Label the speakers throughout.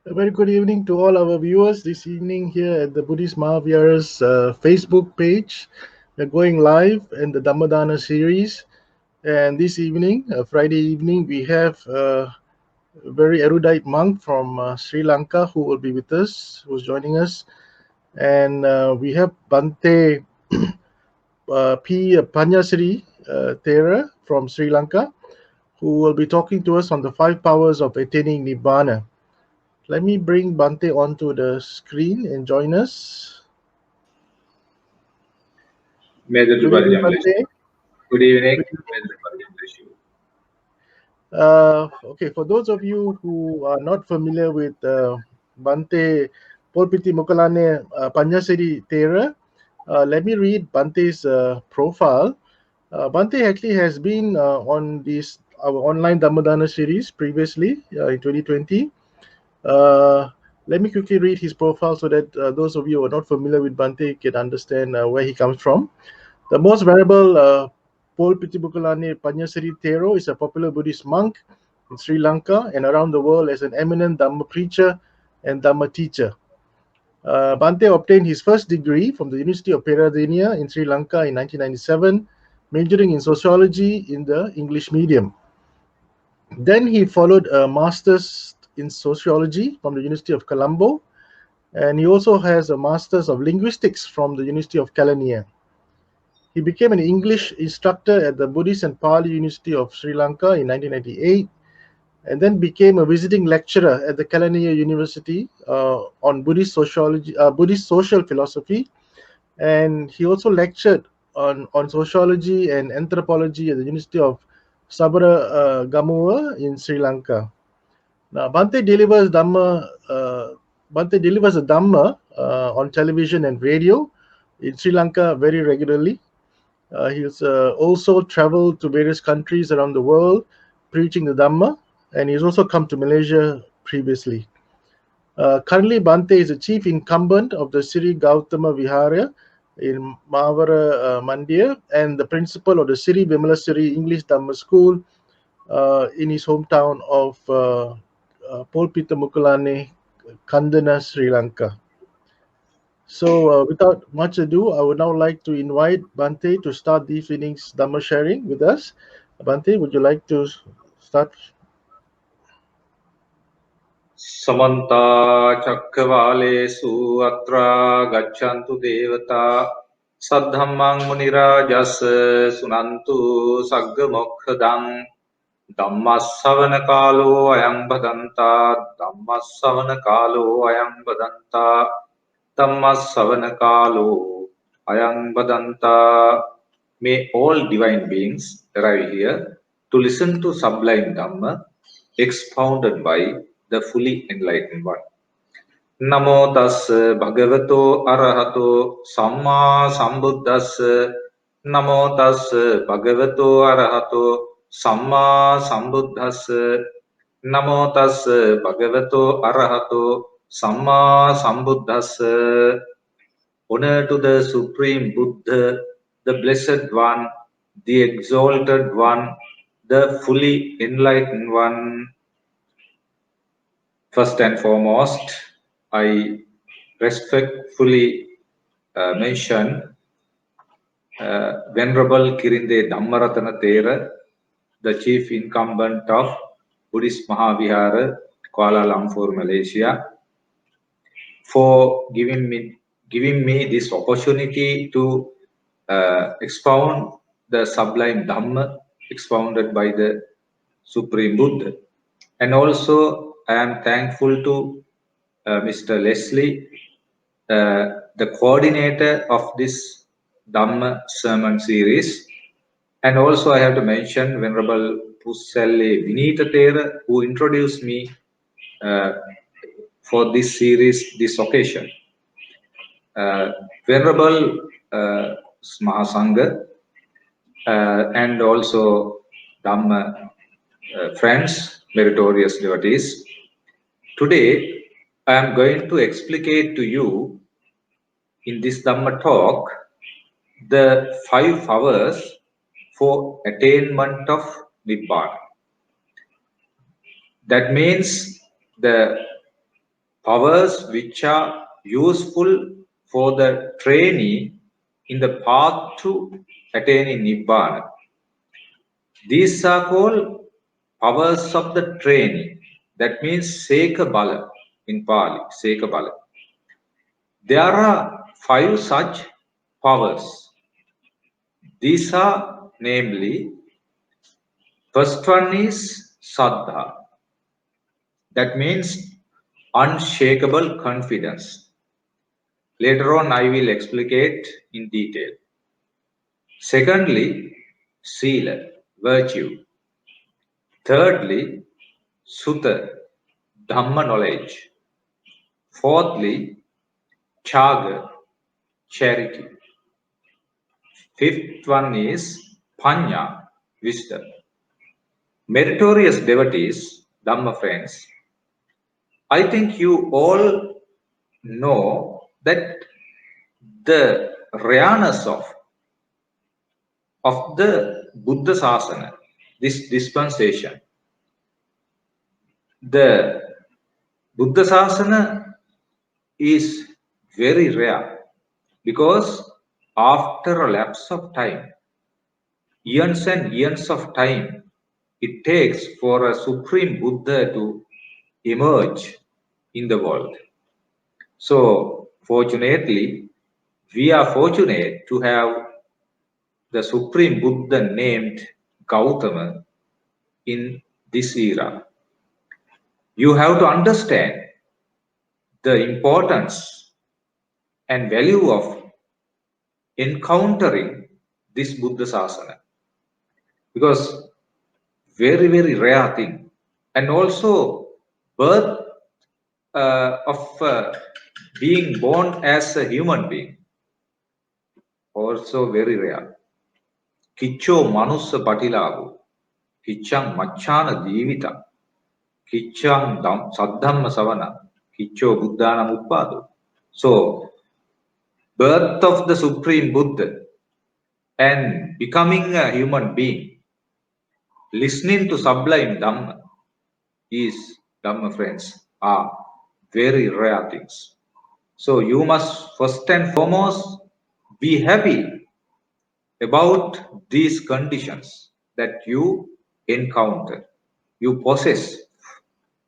Speaker 1: A very good evening to all our viewers this evening here at the Buddhist Mahavira's Facebook page. We're going live in the Dhammadana series. And this evening, Friday evening, we have a very erudite monk from Sri Lanka who will be with us, who's joining us. And we have Bante P. Panyasri Thera from Sri Lanka, who will be talking to us on the five powers of attaining Nibbana. Let me bring Bante onto the screen and join us.
Speaker 2: May the
Speaker 1: Good evening,
Speaker 2: Tripadyam bless you.
Speaker 1: Bante.
Speaker 2: Good evening.
Speaker 1: Good
Speaker 2: May the Tripadyam bless you.
Speaker 1: Okay, for those of you who are not familiar with Bante Polpiti Mokalane Panyasiri Thera, let me read Bante's profile. Bante actually has been on this our online Dhammadana series previously in 2020. Uh, Let me quickly read his profile so that those of you who are not familiar with Bante can understand where he comes from. The most venerable Paul Pittibukulane Panyasiri Thero is a popular Buddhist monk in Sri Lanka and around the world as an eminent Dhamma preacher and Dhamma teacher. Bante obtained his first degree from the University of Peradeniya in Sri Lanka in 1997, majoring in sociology in the English medium. Then he followed a master's in sociology from the University of Colombo, and he also has a master's of linguistics from the University of Kelaniya. He became an English instructor at the Buddhist and Pali University of Sri Lanka in 1998, and then became a visiting lecturer at the Kelaniya University on Buddhist sociology, Buddhist social philosophy, and he also lectured on sociology and anthropology at the University of Sabara Gamua in Sri Lanka. Now, Bante delivers the Dhamma on television and radio in Sri Lanka very regularly. He's also traveled to various countries around the world preaching the Dhamma, and he's also come to Malaysia previously. Currently, Bante is the chief incumbent of the Sri Gautama Vihara in Mavara Mandir and the principal of the Sri Vimalasiri English Dhamma School in his hometown of Polpita Mukulane, Kandana, Sri Lanka. So, without much ado, I would now like to invite Bante to start this evening's Dhamma sharing with us. Bante, would you like to start?
Speaker 2: Samanta Chakravalesu Atra Gachantu Devata Saddhammang Munirajas Sunantu Sagga Mokkhadan Dhammasavana Kalo Ayam Badanta Dhammasavana Kalo Ayam Badanta Dhammasavana Kalo Ayam Badanta. May all divine beings arrive here to listen to sublime Dhamma expounded by the fully enlightened one. Namo tassa bhagavato arahato samma sambuddhassa. Namo tassa bhagavato arahato samma sambuddhassa. Namo tassa bhagavato arahato samma sambuddhassa. Honor to the Supreme Buddha, the Blessed One, the Exalted One, the fully enlightened one. First and foremost, I respectfully mention Venerable Kirinde Dhammaratana Thera, the chief incumbent of Buddhist Mahavihara, Kuala Lumpur, Malaysia, for giving me this opportunity to expound the sublime Dhamma expounded by the Supreme Buddha. And also, I am thankful to Mr. Leslie, the coordinator of this Dhamma sermon series. And also, I have to mention Venerable Puselle Vinita Thera, who introduced me for this series, this occasion. Venerable Mahasangha and also Dhamma friends, meritorious devotees. Today, I am going to explicate to you in this Dhamma talk the 5 hours for attainment of Nibbana. That means the powers which are useful for the trainee in the path to attaining Nibbana. These are called powers of the trainee. That means Seka Bala in Pali, Seka Bala. There are 5 such powers. These are namely, first one is Saddha. That means unshakable confidence. Later on, I will explicate in detail. Secondly, Sila, virtue. Thirdly, Sutta, Dhamma knowledge. Fourthly, Chaga, charity. Fifth one is Panya, wisdom. Meritorious devotees, Dhamma friends, I think you all know that the rareness of the Buddha Sasana, this dispensation, the Buddha Sasana is very rare because after a lapse of time, years and years of time, it takes for a supreme Buddha to emerge in the world. So, fortunately, we are fortunate to have the supreme Buddha named Gautama in this era. You have to understand the importance and value of encountering this Buddha Sasana, because very, very rare thing. And also birth of being born as a human being, also very rare. Kicho manussa patilago, kichang machana jivita, kichang saddhamma savana, kicho buddhana uppadu. So, birth of the Supreme Buddha and becoming a human being, listening to sublime Dhamma is, Dhamma friends, are very rare things. So you must first and foremost be happy about these conditions that you encounter, you possess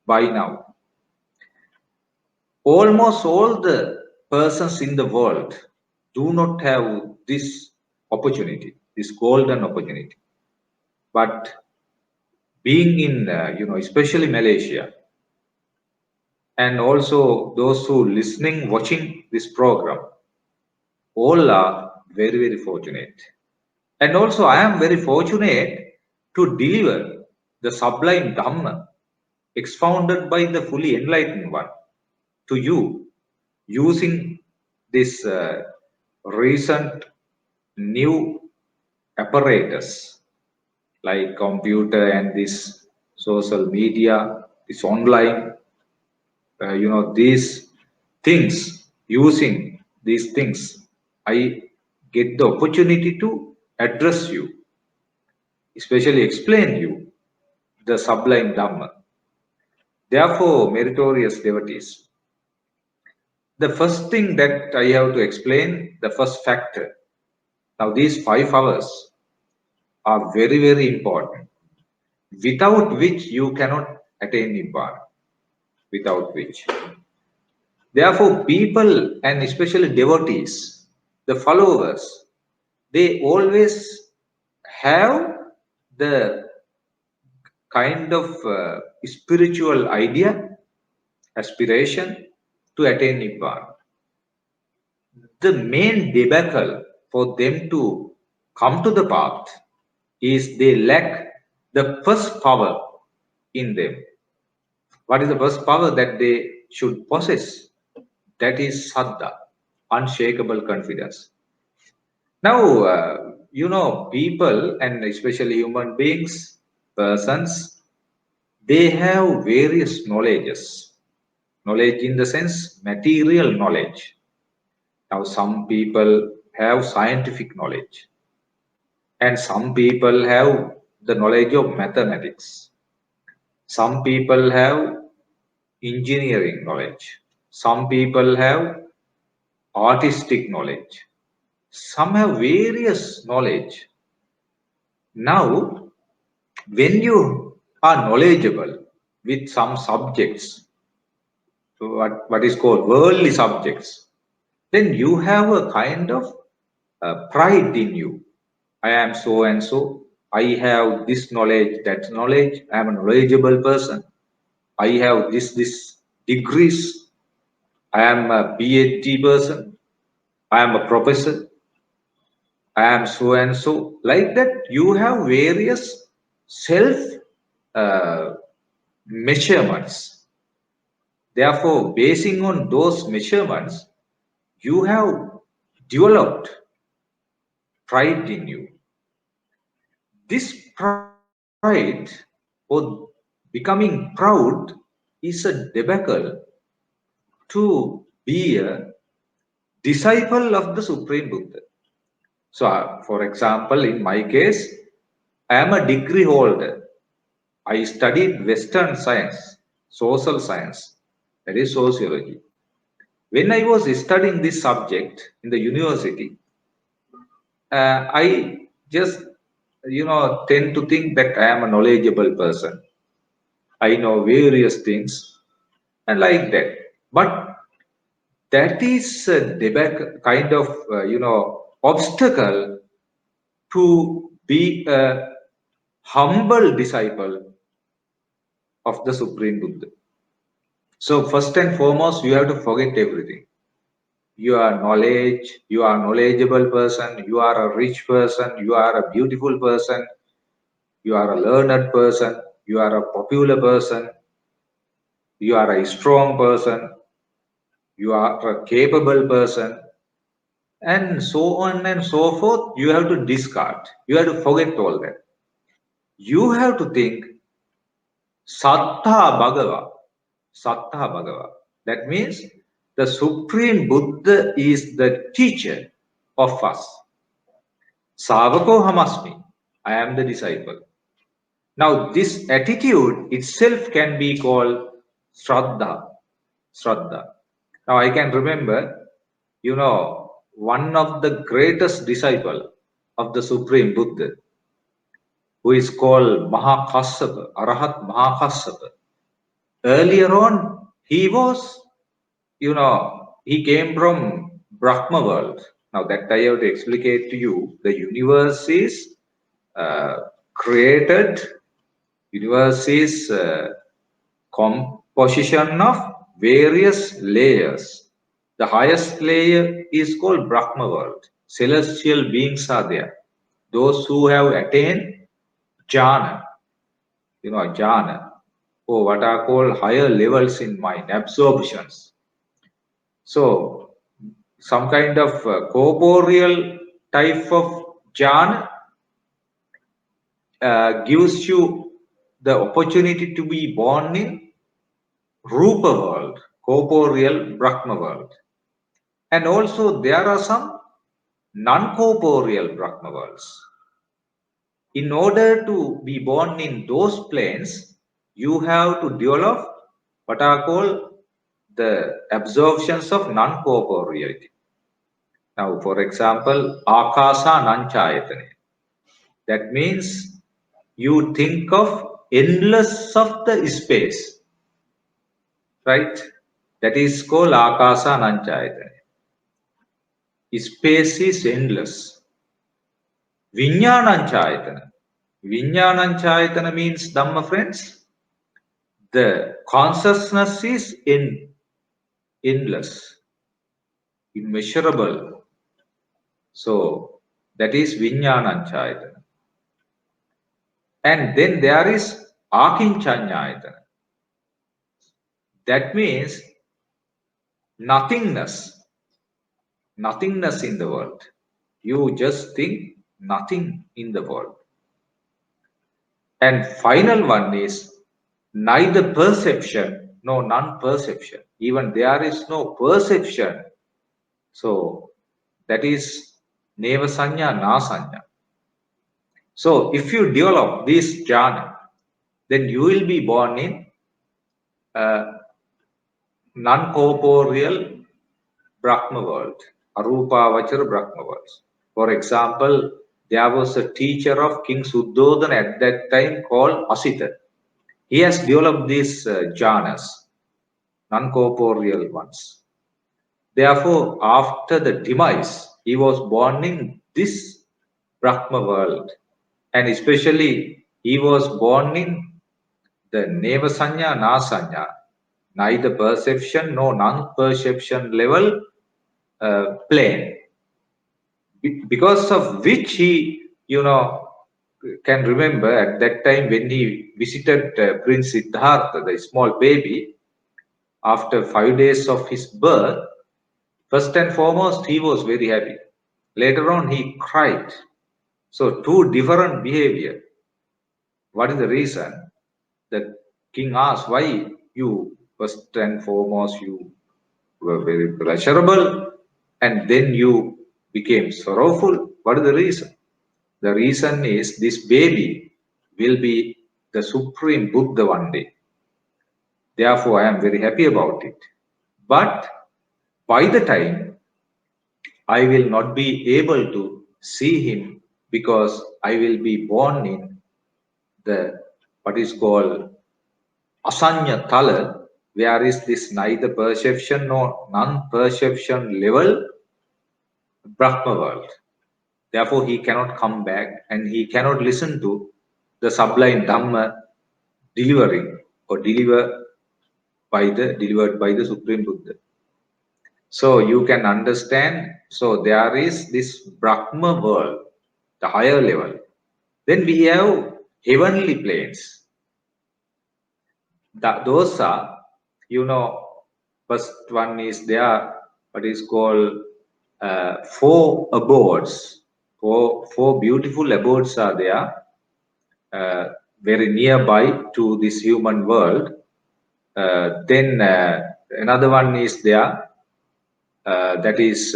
Speaker 2: by now. Almost all the persons in the world do not have this opportunity, this golden opportunity. But being in, especially Malaysia, and also those who listening, watching this program, all are very, very fortunate. And also I am very fortunate to deliver the sublime Dhamma expounded by the fully enlightened one to you using this recent new apparatus like computer and this social media, this online, these things, using these things, I get the opportunity to address you, especially explain you the sublime Dhamma. Therefore, meritorious devotees, the first thing that I have to explain, the first factor. Now, these 5 hours are very, very important, without which you cannot attain Nibbana, without which. Therefore, people and especially devotees, the followers, they always have the kind of spiritual idea, aspiration to attain Nibbana. The main debacle for them to come to the path is they lack the first power in them. What is the first power that they should possess? That is Saddha, unshakable confidence. Now, people and especially human beings, persons, they have various knowledges. Knowledge in the sense, material knowledge. Now, some people have scientific knowledge, and some people have the knowledge of mathematics. Some people have engineering knowledge. Some people have artistic knowledge. Some have various knowledge. Now, when you are knowledgeable with some subjects, so what is called worldly subjects, then you have a kind of pride in you. I am so and so. I have this knowledge, that knowledge. I am a knowledgeable person. I have this degrees. I am a PhD person. I am a professor. I am so and so. Like that, you have various self uh, measurements. Therefore, basing on those measurements, you have developed pride in you. This pride or becoming proud is a debacle to be a disciple of the Supreme Buddha. So, for example, in my case, I am a degree holder. I studied Western science, social science, that is sociology. When I was studying this subject in the university, I just, tend to think that I am a knowledgeable person. I know various things and like that. But that is a debate kind of, obstacle to be a humble disciple of the Supreme Buddha. So first and foremost, you have to forget everything. You are knowledge, you are knowledgeable person, you are a rich person, you are a beautiful person, you are a learned person, you are a popular person, you are a strong person, you are a capable person, and so on and so forth. You have to discard. You have to forget all that. You have to think Sattha Bhagava. Sattha Bhagava. That means the Supreme Buddha is the teacher of us. Savako Hamasmi. I am the disciple. Now, this attitude itself can be called Shraddha. Shraddha. Now, I can remember, one of the greatest disciple of the Supreme Buddha, who is called Mahakassapa, Arahat Mahakassapa. Earlier on, he was, he came from Brahma world. Now, that I have to explicate to you. The universe is created. Universe is composition of various layers. The highest layer is called Brahma world. Celestial beings are there. Those who have attained jhana, jhana, or what are called higher levels in mind, absorptions. So, some kind of corporeal type of jhana gives you the opportunity to be born in Rupa world, corporeal Brahma world. And also there are some non-corporeal Brahma worlds. In order to be born in those planes, you have to develop what are called the absorptions of non-corporeality. Now, for example, Akasa Nanchayatane. That means you think of endless of the space, right? That is called Akasa Nanchayatane. Space is endless. Vijnananchayatana. Vijnananchayatana means, Dhamma friends, the consciousness is endless, immeasurable. So that is Vijnananchayatana. And then there is Akinchanyayatana. That means nothingness. Nothingness in the world. You just think nothing in the world. And final one is neither perception nor non-perception. Even there is no perception. So that is neva sanya, na sanya. So if you develop this jhana, then you will be born in non-corporeal Brahma world, Arupavachara Brahma world. For example, there was a teacher of King Suddhodana at that time called Asita. He has developed these jhanas, non-corporeal ones. Therefore, after the demise, he was born in this Brahma world. And especially, he was born in the Nevasanya, Nasanya, neither perception nor non-perception level plane. Because of which he, can remember at that time when he visited Prince Siddhartha, the small baby, after 5 days of his birth, first and foremost, he was very happy. Later on, he cried. So, two different behavior. What is the reason? The king asked, why you, first and foremost, you were very pleasurable and then you became sorrowful? What is the reason? The reason is this baby will be the supreme Buddha one day. Therefore, I am very happy about it. But by the time I will not be able to see him because I will be born in the what is called Asanya Tala, where is this neither perception nor non-perception level Brahma world. Therefore, he cannot come back and he cannot listen to the sublime Dhamma delivering or delivered by the Supreme Buddha. So you can understand. So there is this Brahma world, the higher level. Then we have heavenly planes. Those are, first one is there, what is called 4 abodes. Four beautiful abodes are there, very nearby to this human world. Then another one is there, that is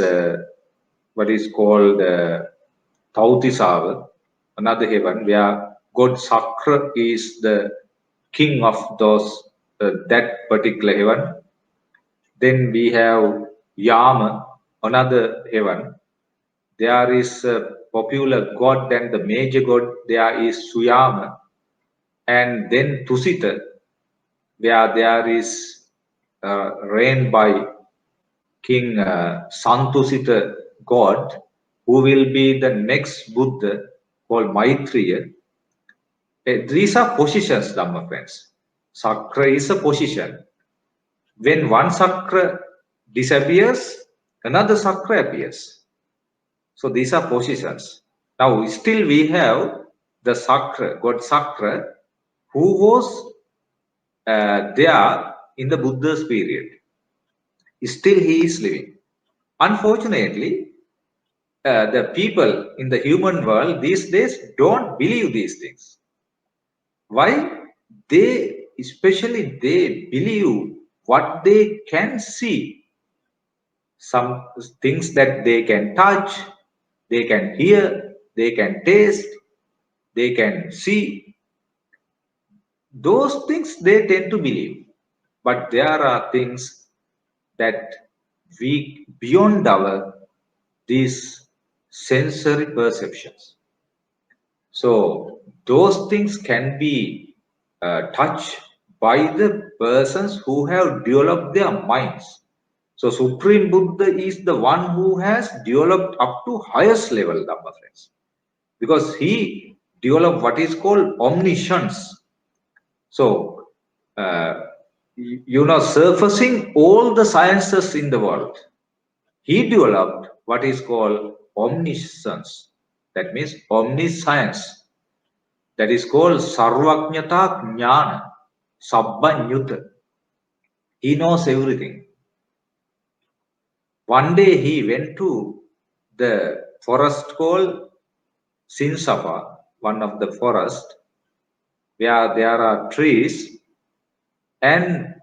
Speaker 2: what is called Tautisava, another heaven where God Sakra is the king of those that particular heaven. Then we have Yama, another heaven. There is a popular god and the major god there is Suyama. And then Tusita, where there is reigned by King Santusita god, who will be the next Buddha called Maitreya. These are positions, Dhamma friends. Sakra is a position. When one Sakra disappears, another Sakra appears. So these are positions. Now still we have the Sakra, God Sakra, who was there in the Buddha's period. Still he is living. Unfortunately, the people in the human world these days don't believe these things. Why? Especially they believe what they can see. Some things that they can touch, they can hear, they can taste, they can see. Those things they tend to believe. But there are things that we beyond our these sensory perceptions. So those things can be touched by the persons who have developed their minds. So Supreme Buddha is the one who has developed up to highest level, Dhamma friends, because he developed what is called omniscience. So surfacing all the sciences in the world, he developed what is called omniscience. That means omniscience. That is called Sarvajñata Jnana, Sabbanyuta. He knows everything. One day he went to the forest called Sinsapa, one of the forest, where there are trees, and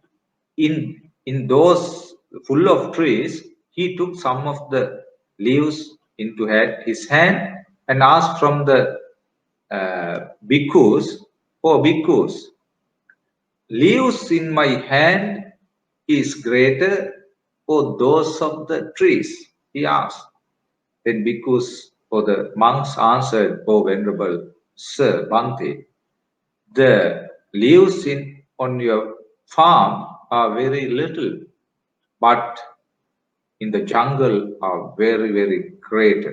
Speaker 2: in those full of trees, he took some of the leaves into his hand and asked from the bhikkhus, "Oh bhikkhus, leaves in my hand is greater or those of the trees? He asked. Then bhikkhus or the monks answered, O Venerable Sir Bhante, the leaves on your farm are very little, but in the jungle are very, very great,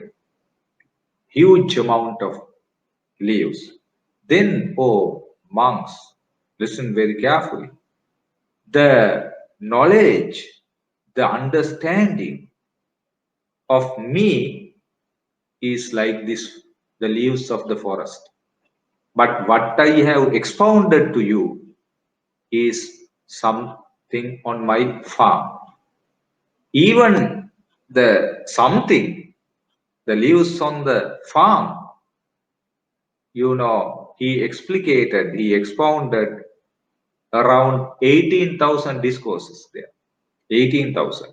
Speaker 2: huge amount of leaves. Then, O monks, listen very carefully. The knowledge, the understanding of me is like this, the leaves of the forest. But what I have expounded to you is something on my farm. Even the something, the leaves on the farm, he explicated, he expounded around 18,000 discourses there. 18,000,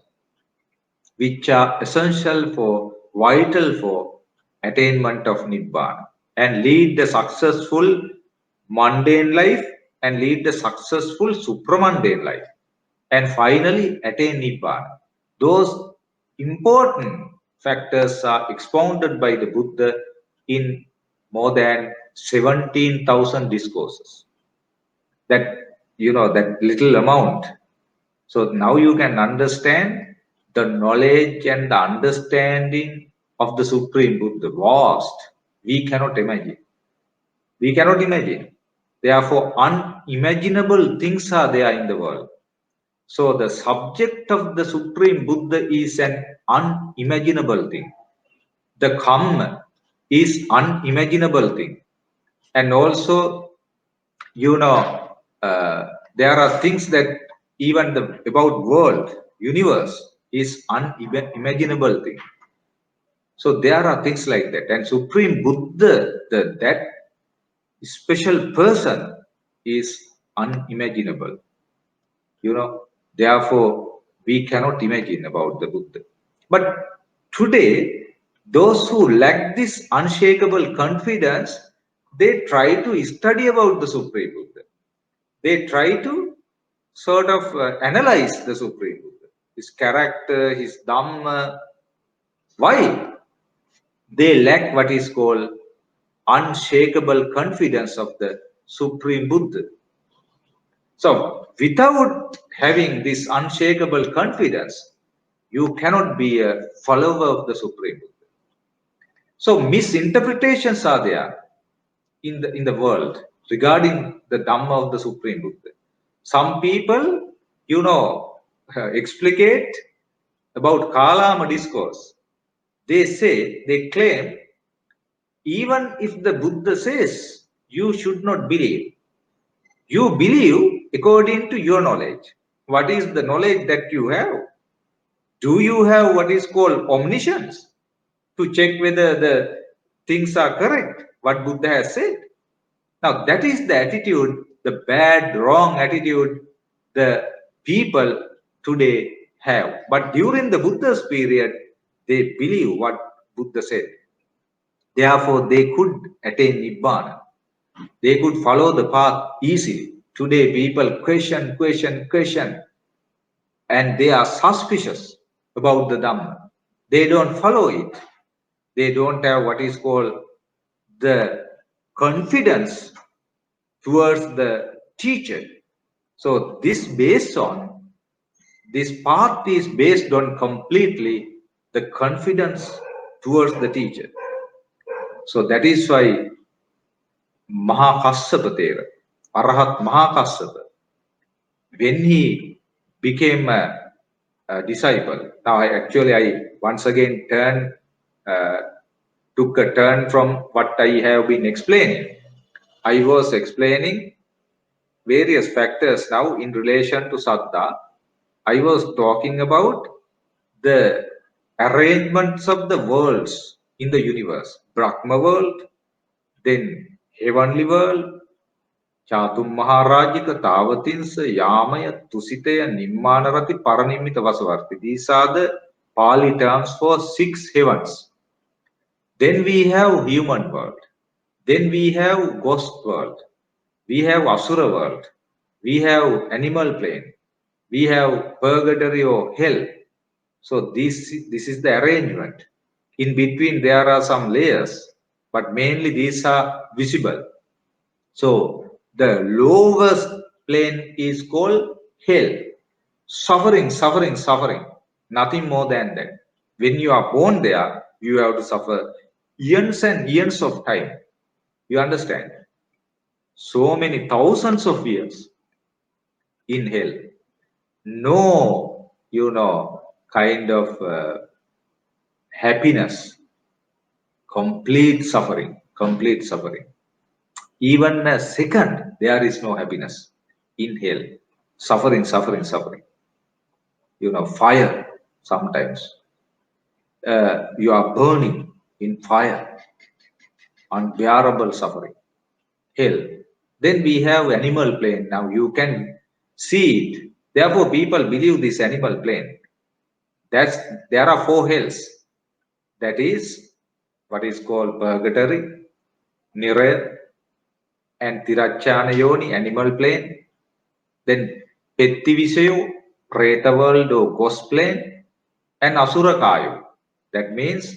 Speaker 2: which are essential for, vital for attainment of Nibbana and lead the successful mundane life and lead the successful supramundane life and finally attain Nibbana. Those important factors are expounded by the Buddha in more than 17,000 discourses. That, that little amount. So now you can understand the knowledge and the understanding of the Supreme Buddha. Vast. We cannot imagine. We cannot imagine. Therefore, unimaginable things are there in the world. So the subject of the Supreme Buddha is an unimaginable thing. The Kamma is unimaginable thing. And also, there are things that even about world, universe is unimaginable thing. So there are things like that. And Supreme Buddha, that special person is unimaginable. Therefore, we cannot imagine about the Buddha. But today, those who lack this unshakable confidence, they try to study about the Supreme Buddha. They try to sort of analyze the Supreme Buddha, his character, his Dhamma. Why? They lack what is called unshakable confidence of the Supreme Buddha. So, without having this unshakable confidence, you cannot be a follower of the Supreme Buddha. So, misinterpretations are there in the world regarding the Dhamma of the Supreme Buddha. Some people, explicate about Kalama discourse. They claim, even if the Buddha says, you should not believe. You believe according to your knowledge. What is the knowledge that you have? Do you have what is called omniscience to check whether the things are correct, what Buddha has said? Now, that is the attitude, the bad, wrong attitude the people today have. But during the Buddha's period, they believe what Buddha said. Therefore, they could attain Nibbana. They could follow the path easily. Today, people question, and they are suspicious about the Dhamma. They don't follow it. They don't have what is called the confidence towards the teacher. So this path is based on completely the confidence towards the teacher. So that is why Mahakassapa Thera, Arahat Mahakassapa, when he became a disciple, now I once again took a turn from what I have been explaining. I was explaining various factors now in relation to Saddha. I was talking about the arrangements of the worlds in the universe. Brahma world, then heavenly world, Chatum Maharajika, Tavatinsa, Yamaya, Tusitaya, Nimmanarati, Paranimita Vasavarti. These are the Pali terms for 6 heavens. Then we have human world. Then we have ghost world. We have Asura world. We have animal plane. we have purgatory or hell. So this is the arrangement. In between there are some layers, but mainly these are visible. So the lowest plane is called hell. Suffering, suffering, suffering. Nothing more than that. When you are born there, you have to suffer years and years of time. You understand? So many thousands of years in hell. No, kind of happiness. Complete suffering. Complete suffering. Even a second, there is no happiness in hell. Suffering, suffering, suffering. Fire sometimes. You are burning in fire. Unbearable suffering. Hell. Then we have animal plane. Now you can see it. Therefore, people believe this animal plane. There are 4 hells. That is what is called purgatory, Niraya, and Tirachana Yoni, animal plane. Then Pettivisayo, Preta world or ghost plane, and Asura Kayu. That means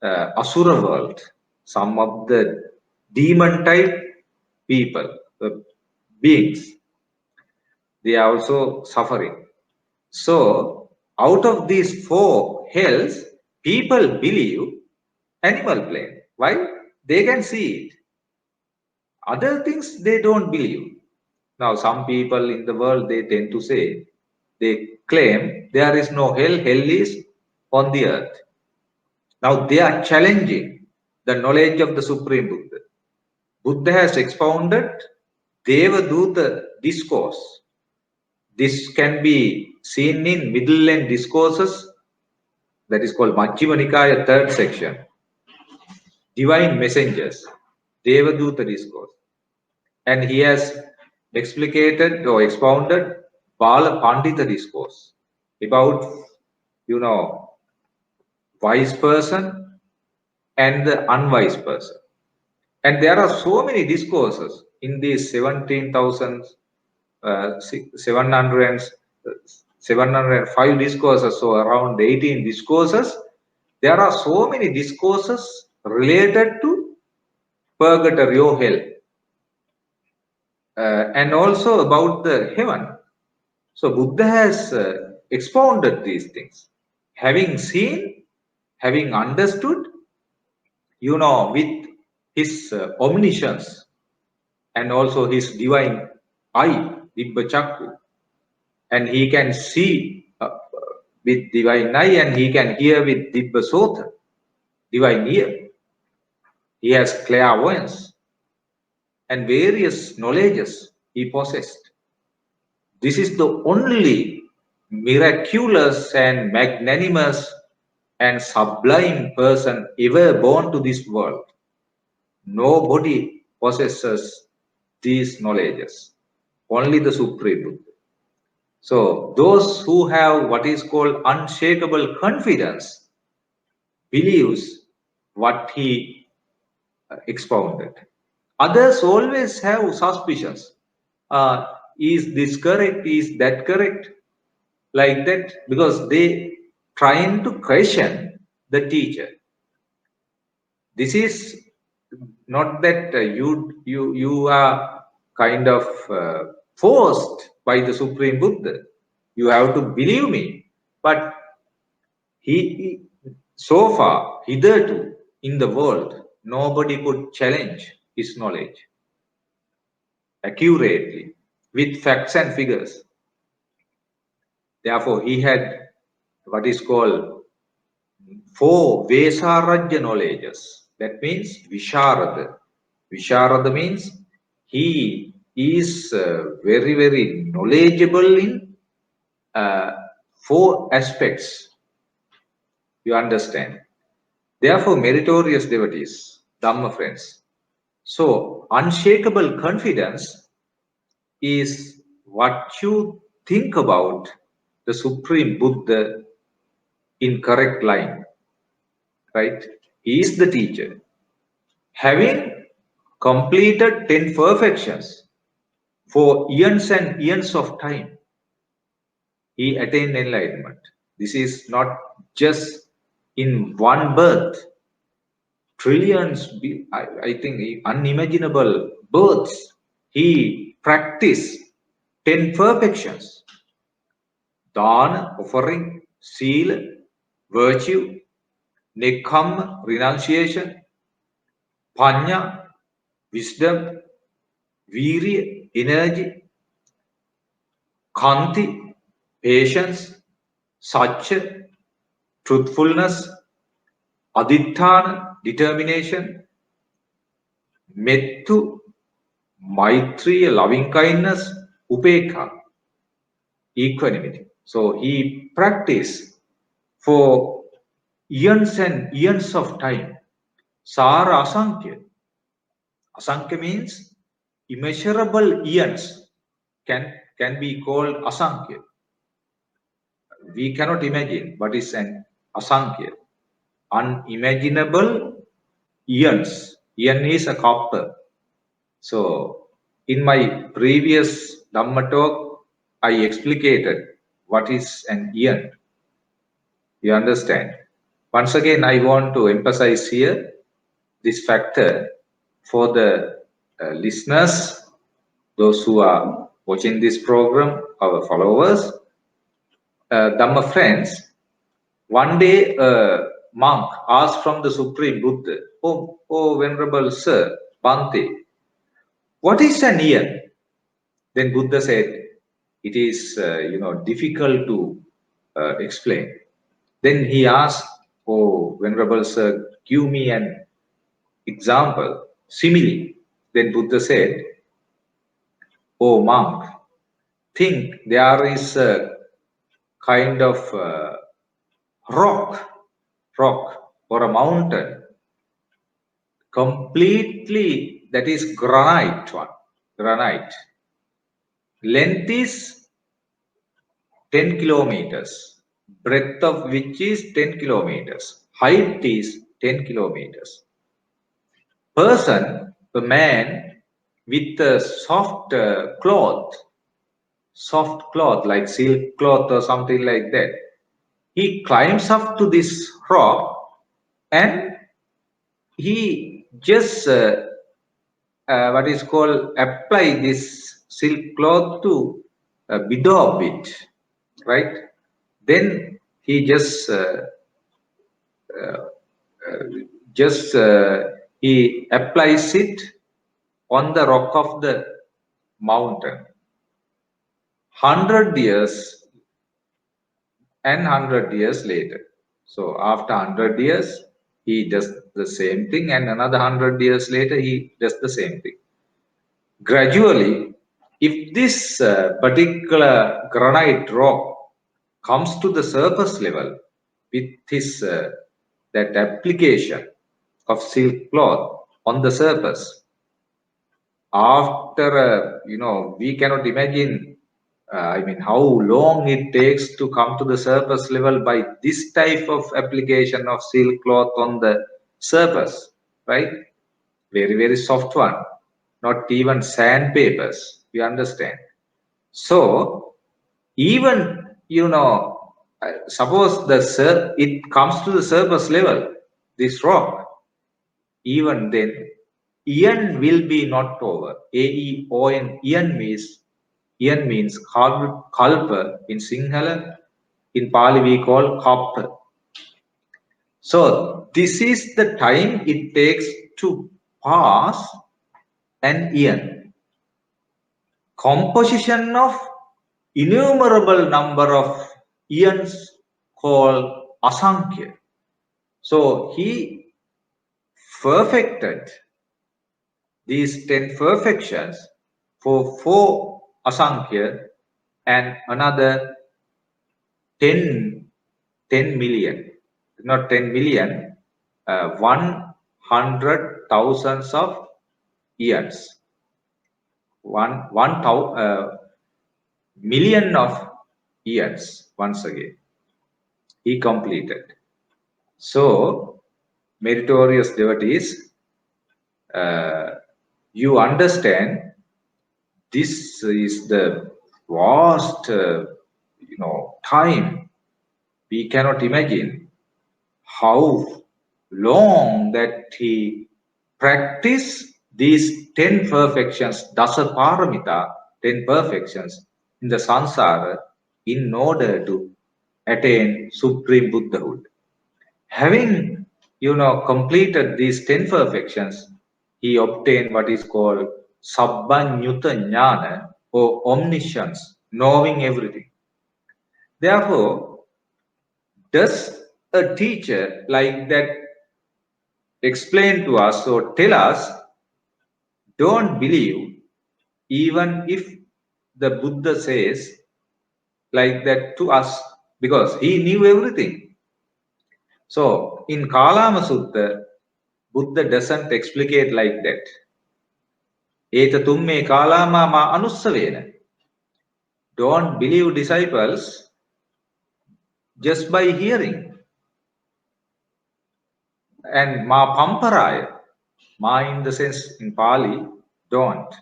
Speaker 2: Asura world. Some of the demon type people, beings, they are also suffering. So, out of these 4 hells, people believe animal plane. Why? They can see it. Other things they don't believe. Now, some people in the world, they tend to say, they claim there is no hell, hell is on the earth. Now, they are challenging the knowledge of the Supreme Buddha. Buddha has expounded Devaduta discourse. This can be seen in Middle Length Discourses, that is called Majjhima Nikaya, 3rd section. Divine Messengers, Devaduta discourse. And he has explicated or expounded Bala Pandita discourse about, wise person and the unwise person. And there are so many discourses in these 705 discourses, so around 18 discourses. There are so many discourses related to purgatory or hell, and also about the heaven. So Buddha has expounded these things, having seen, having understood, with his omniscience and also his divine eye, Dibba Chakku. And he can see with divine eye, and he can hear with Dibba Sota, divine ear. He has clairvoyance and various knowledges he possessed. This is the only miraculous and magnanimous and sublime person ever born to this world. Nobody possesses these knowledges, only the Supreme Buddha. So those who have what is called unshakable confidence believes what he expounded. Others always have suspicions. Is this correct? Is that correct? Like that, because they trying to question the teacher. This is not that you are kind of forced by the Supreme Buddha. You have to believe me. But he so far, hitherto, in the world, nobody could challenge his knowledge accurately with facts and figures. Therefore, he had what is called 4 Vesarajya knowledges. That means Visharada. Visharada means he is very, very knowledgeable in 4 aspects. You understand? Therefore, meritorious devotees, Dhamma friends. So, unshakable confidence is what you think about the Supreme Buddha in correct line, right? He is the teacher. Having completed 10 perfections for eons and eons of time, he attained enlightenment. This is not just in one birth. Trillions, I think, unimaginable births. He practiced 10 perfections. Dana, offering, seal, virtue, nekkhamma, renunciation, panya, wisdom, virya, energy, khanti, patience, satya, truthfulness, aditthana, determination, mettu, maitriya, loving kindness, upekha, equanimity. So he practiced for eons and eons of time. Sara asankhya. Asankhya means immeasurable eons can be called asankhya. We cannot imagine what is an asankhya. Unimaginable eons. Eon is a copper. So in my previous Dhamma talk, I explicated what is an eon. You understand? Once again, I want to emphasize here this factor for the listeners, those who are watching this program, our followers, Dhamma friends. One day, a monk asked from the Supreme Buddha, "Oh, Venerable Sir, Bhante, what is an eon?" Then Buddha said, "It is, difficult to explain." Then he asked, "Oh, Venerable Sir, give me an example, simile." Then Buddha said, "Oh, monk, think there is a kind of rock or a mountain, completely, that is granite. Length is 10 kilometers, breadth of which is 10 kilometers, height is 10 kilometers. A man with a soft cloth like silk cloth or something like that, he climbs up to this rock and he just what is called apply this silk cloth to bedaub it, right? Then he just he applies it on the rock of the mountain. 100 years later. So after 100 years, he does the same thing, and another 100 years later, he does the same thing. Gradually, if this particular granite rock comes to the surface level with his that application of silk cloth on the surface, after we cannot imagine how long it takes to come to the surface level by this type of application of silk cloth on the surface, right? Very, very soft one, not even sandpapers, you understand? So even, suppose it comes to the surface level, this rock, even then, eon will be not over. AEON, eon means kalpa in Sinhala. In Pali, we call kappa. So this is the time it takes to pass an eon. Composition of innumerable number of eons called asankhya. So he perfected these 10 perfections for 4 asankhya and another 10 million, not 10 million, 100,000 of eons. 1 million of eons once again he completed. So meritorious devotees, you understand this is the vast time. We cannot imagine how long that he practiced these 10 perfections, Dasa Paramita, 10 perfections in the Sansara in order to attain supreme Buddhahood. Having, completed these 10 perfections, he obtained what is called Sabbanyuta Jnana or omniscience, knowing everything. Therefore, does a teacher like that explain to us or tell us, don't believe even if the Buddha says like that to us, because he knew everything. So in Kalama Sutta, Buddha doesn't explicate like that. Eta tumme kalama ma anussavena. Don't believe disciples just by hearing. And ma pamparaya, ma in the sense in Pali, don't.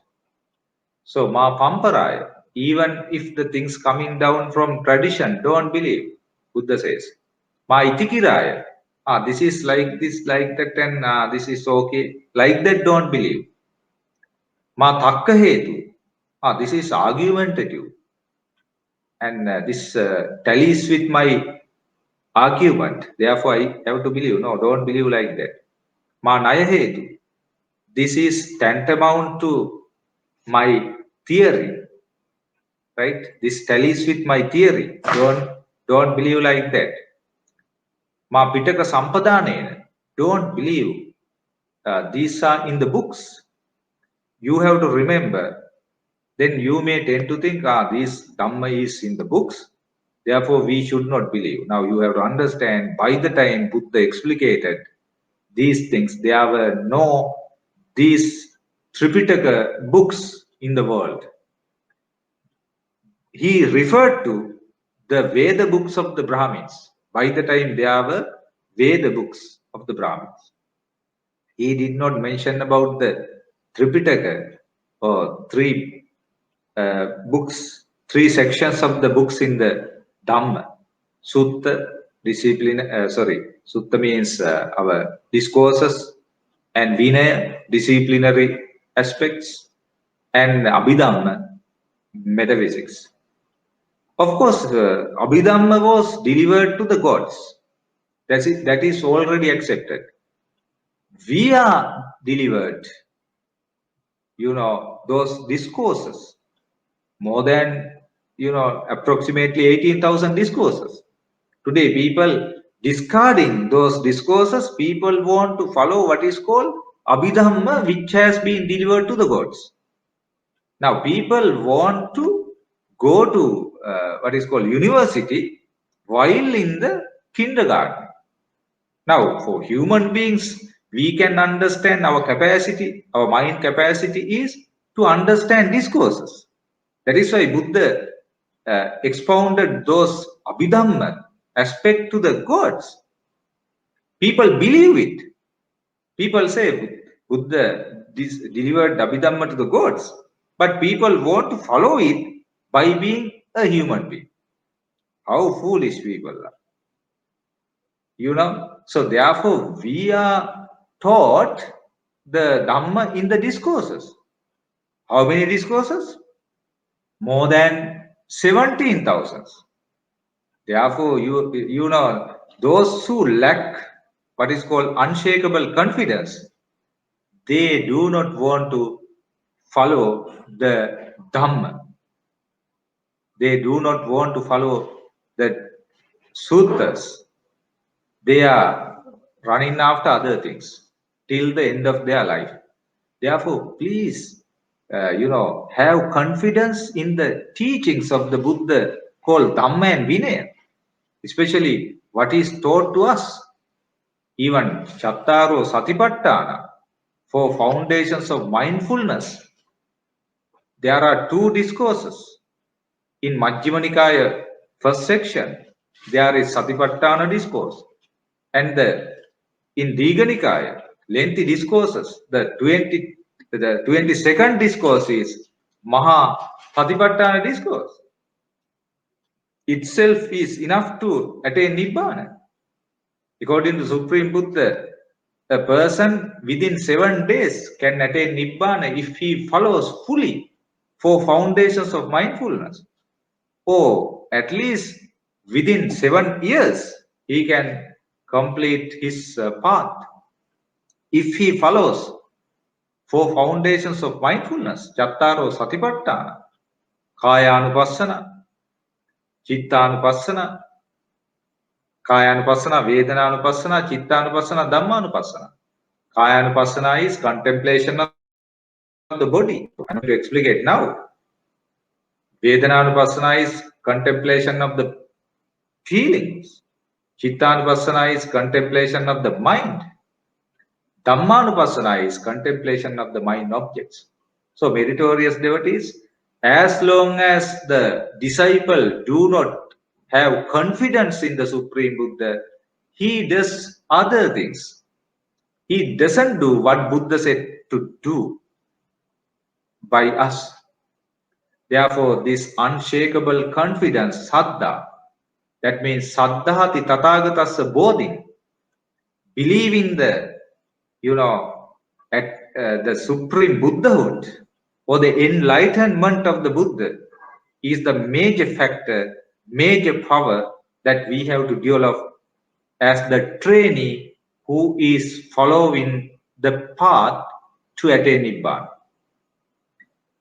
Speaker 2: So ma pamparaya, even if the things coming down from tradition, don't believe, Buddha says. Ma itikiraya, this is like this, like that, and this is okay. Like that, don't believe. Ma takkahetu, this is argumentative. And this tallies with my argument. Therefore, I have to believe. No, don't believe like that. Ma nayahetu. This is tantamount to my theory, right? This tallies with my theory. Don't believe like that. Ma pitaka sampadane. Don't believe. These are in the books. You have to remember. Then you may tend to think, this Dhamma is in the books. Therefore, we should not believe. Now, you have to understand, by the time Buddha explicated these things, there were no these Tripitaka books in the world. He referred to the Veda books of the Brahmins. By the time there were Veda books of the Brahmins. He did not mention about the Tripitaka or three books, three sections of the books in the Dhamma. Sutta, Sutta means our discourses, and Vinaya, disciplinary aspects, and Abhidhamma, metaphysics. Of course, Abhidhamma was delivered to the gods. That is already accepted. We are delivered, those discourses. More than, approximately 18,000 discourses. Today, people discarding those discourses, people want to follow what is called Abhidhamma, which has been delivered to the gods. Now, people want to go to what is called university while in the kindergarten. Now, for human beings, we can understand our capacity, our mind capacity is to understand discourses. That is why Buddha expounded those Abhidhamma aspect to the gods. People believe it. People say Buddha delivered Abhidhamma to the gods, but people want to follow it by being a human being. How foolish people are. So therefore we are taught the Dhamma in the discourses. How many discourses? More than 17,000. Therefore, those who lack what is called unshakable confidence, they do not want to follow the Dhamma. They do not want to follow the suttas. They are running after other things till the end of their life. Therefore, please, have confidence in the teachings of the Buddha called Dhamma and Vinaya, especially what is taught to us. Even Chattaro Satipatthana, for foundations of mindfulness, there are two discourses. In Majjhima Nikaya, first section, there is Satipatthana discourse. And in Digha Nikaya, lengthy discourses, the 22nd discourse is Maha Satipatthana discourse. itself is enough to attain Nibbana. According to Supreme Buddha, a person within 7 days can attain Nibbana if he follows fully 4 foundations of mindfulness. Or at least within 7 years, he can complete his path. If he follows 4 foundations of mindfulness, Chattaro Satipatthana, Kayanupassana, Chittanupassana, Kayanupassana, Vedananupassana, Chittanupassana, Dhammanupassana. Kayanupassana is contemplation of the body. I'm going to explain it now. Vedananupassana is contemplation of the feelings. Chittanupassana is contemplation of the mind. Dhammanupassana is contemplation of the mind objects. So meritorious devotees, as long as the disciple do not have confidence in the Supreme Buddha, he does other things. He doesn't do what Buddha said to do by us. Therefore, this unshakable confidence, saddha, that means saddhati tathagatasya bodhi, believing the, at the supreme Buddhahood or the enlightenment of the Buddha is the major factor, major power that we have to develop as the trainee who is following the path to attain Nibbana.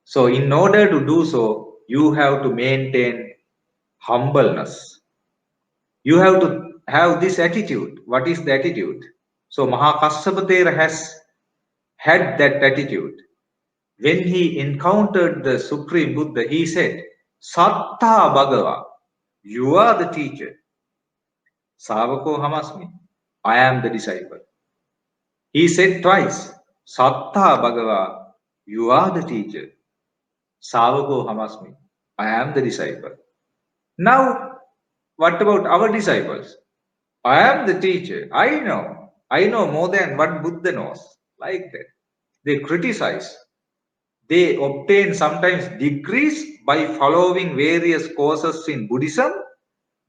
Speaker 2: So in order to do so, you have to maintain humbleness. You have to have this attitude. What is the attitude? So Mahakassapa Thera has had that attitude. When he encountered the Supreme Buddha, he said, Sattha Bhagava, you are the teacher. Savako Hamasmi, I am the disciple. He said twice, Sattha Bhagava, you are the teacher. Savako Hamasmi, I am the disciple. Now, what about our disciples? I am the teacher. I know more than what Buddha knows. Like that. They criticize. They obtain sometimes degrees by following various courses in Buddhism.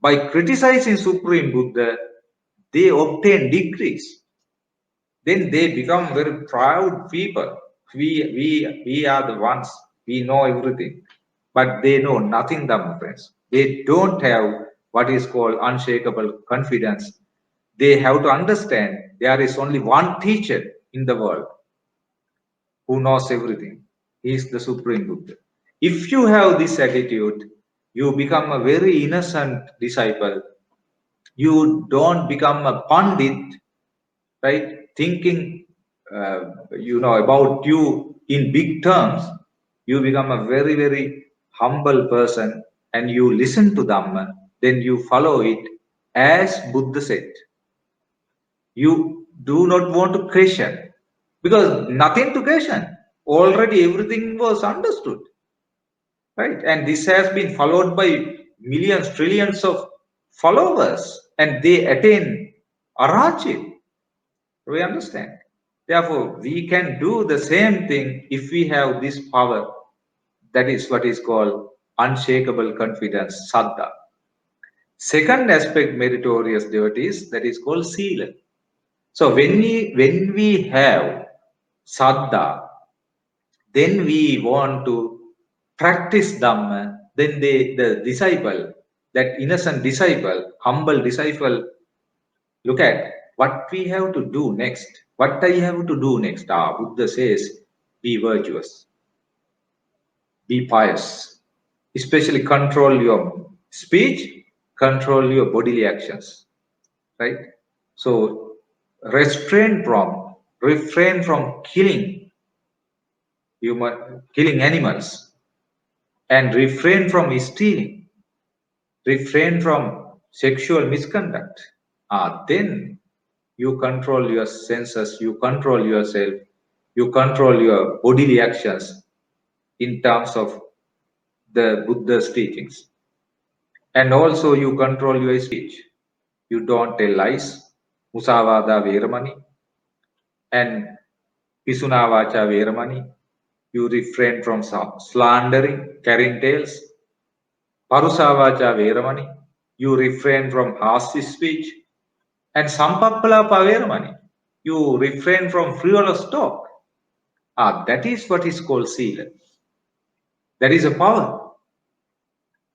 Speaker 2: By criticizing Supreme Buddha, they obtain degrees. Then they become very proud people. We are the ones. We know everything. But they know nothing, Dhamma friends. They don't have what is called unshakable confidence. They have to understand there is only one teacher in the world who knows everything. He is the Supreme Buddha. If you have this attitude, you become a very innocent disciple. You don't become a pandit, right? Thinking, about you in big terms. You become a very, very humble person and you listen to Dhamma, then you follow it as Buddha said. You do not want to question because nothing to question. Already everything was understood, right? And this has been followed by millions, trillions of followers, and they attain Arachit. We understand. Therefore, we can do the same thing if we have this power. That is what is called unshakable confidence, saddha. Second aspect, meritorious devotees, that is called sila. So when we have saddha, then we want to practice Dhamma, then the disciple, that innocent disciple, humble disciple, look at what we have to do next. What I have to do next? Buddha says, be virtuous, be pious, especially control your speech, control your bodily actions, right? So refrain from killing animals, and refrain from stealing, refrain from sexual misconduct. Then you control your senses, you control yourself, you control your bodily actions in terms of the Buddha's teachings. And also you control your speech. You don't tell lies, musavada veramani, and pisunavacha veramani. You refrain from slandering, carrying tales. Parusavacha Veramani, you refrain from harsh speech. And Sampappalapa Veramani, you refrain from frivolous talk. That is what is called Sila. That is a power.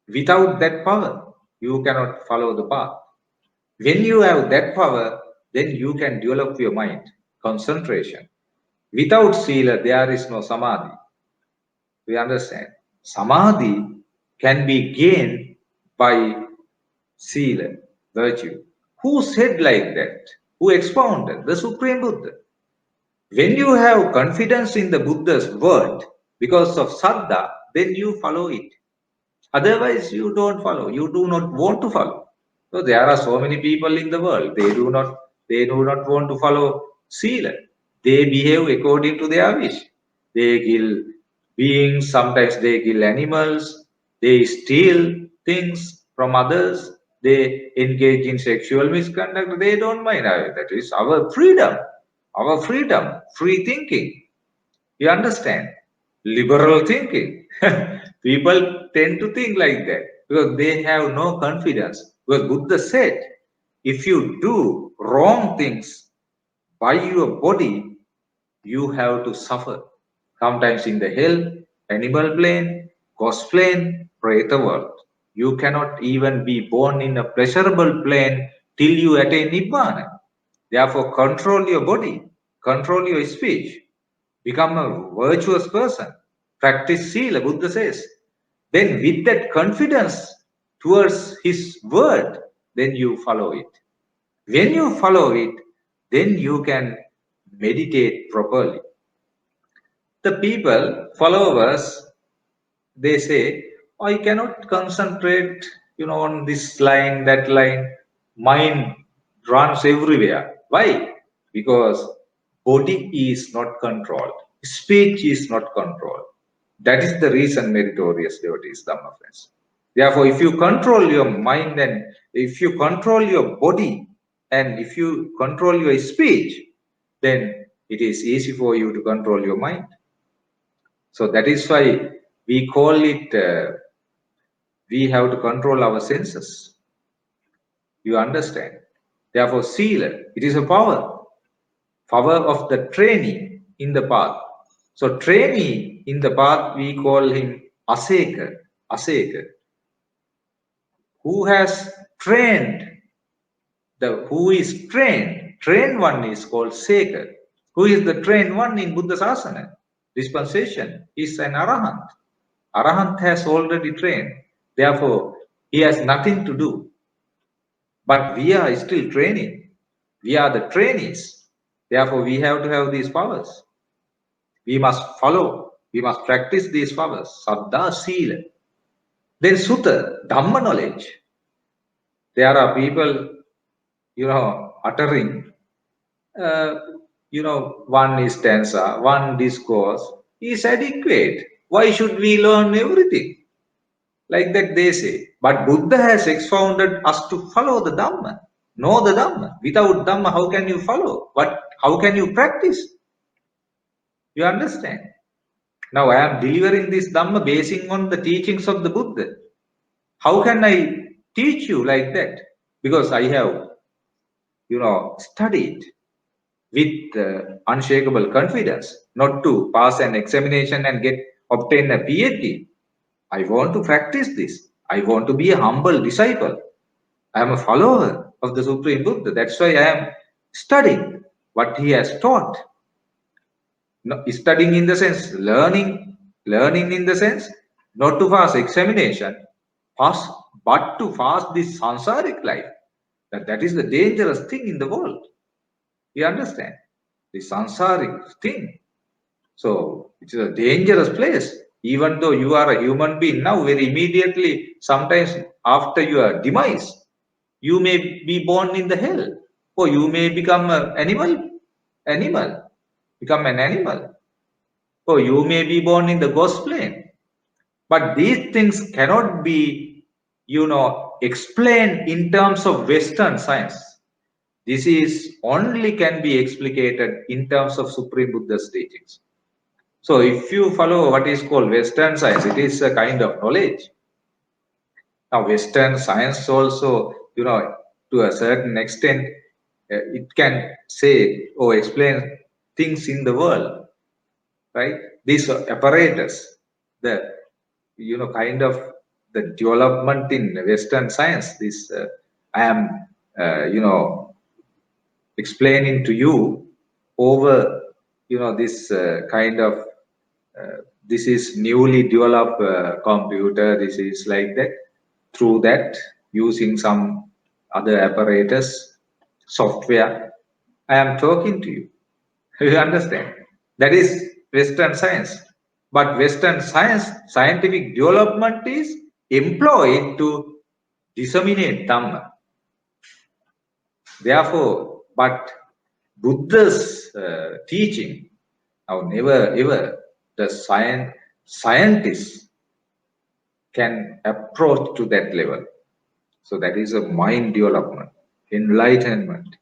Speaker 2: Without that power, you cannot follow the path. When you have that power, then you can develop your mind, concentration. Without Sila, there is no Samadhi. We understand. Samadhi can be gained by Sila, virtue. Who said like that? Who expounded? The Supreme Buddha. When you have confidence in the Buddha's word because of Saddha, then you follow it. Otherwise, you don't follow. You do not want to follow. So there are so many people in the world. They do not want to follow Sila. They behave according to their wish. They kill beings, sometimes they kill animals, they steal things from others, they engage in sexual misconduct. They don't mind. That is our freedom, free thinking. You understand? Liberal thinking. People tend to think like that because they have no confidence. Because Buddha said, if you do wrong things by your body, you have to suffer. Sometimes in the hell, animal plane, ghost plane, preta world. You cannot even be born in a pleasurable plane till you attain Nibbana. Therefore, control your body, control your speech, become a virtuous person, practice Sila, Buddha says. Then with that confidence towards his word, then you follow it. When you follow it, then you can meditate properly. The people, followers, they say, I cannot concentrate, on this line, that line. Mind runs everywhere. Why? Because body is not controlled. Speech is not controlled. That is the reason, meritorious devotees, Dhamma friends. Therefore, if you control your mind and if you control your body and if you control your speech, then it is easy for you to control your mind. So that is why we call it, we have to control our senses. You understand? Therefore, Sila, it is a power of the trainee in the path. So trainee in the path, we call him Aseka, who has trained, who is trained one is called Seka. Who is the trained one in Buddha's asana? Dispensation is an Arahant. Arahant has already trained. Therefore, he has nothing to do. But we are still training. We are the trainees. Therefore, we have to have these powers. We must follow. We must practice these powers. Saddha, Sila. Then Sutta, Dhamma knowledge. There are people, uttering, one stanza, one discourse is adequate. Why should we learn everything? Like that they say. But Buddha has expounded us to follow the Dhamma, know the Dhamma. Without Dhamma, how can you follow? How can you practice? You understand? Now I am delivering this Dhamma basing on the teachings of the Buddha. How can I teach you like that? Because I have, studied with unshakable confidence, not to pass an examination and obtain a PhD. I want to practice this. I want to be a humble disciple. I am a follower of the Supreme Buddha. That's why I am studying what he has taught. No, studying in the sense, learning in the sense, not to pass examination, but to pass this sansaric life. That is the dangerous thing in the world. You understand? The sansaric thing. So it is a dangerous place. Even though you are a human being now, very immediately, sometimes after your demise, you may be born in the hell, or you may become an animal, or you may be born in the ghost plane. But these things cannot be, explained in terms of Western science. This is only can be explicated in terms of Supreme Buddha's teachings. So if you follow what is called Western science, it is a kind of knowledge. Now, Western science also, to a certain extent, it can say or explain things in the world, right? These apparatus, the kind of the development in Western science. This I am, explaining to you over, this kind of. This is newly developed computer. This is like that. Through that, using some other apparatus, software, I am talking to you. You understand? That is Western science. But Western science, scientific development is employed to disseminate Dhamma. Therefore, but Buddha's teaching, now never ever the scientists can approach to that level. So that is a mind development, enlightenment.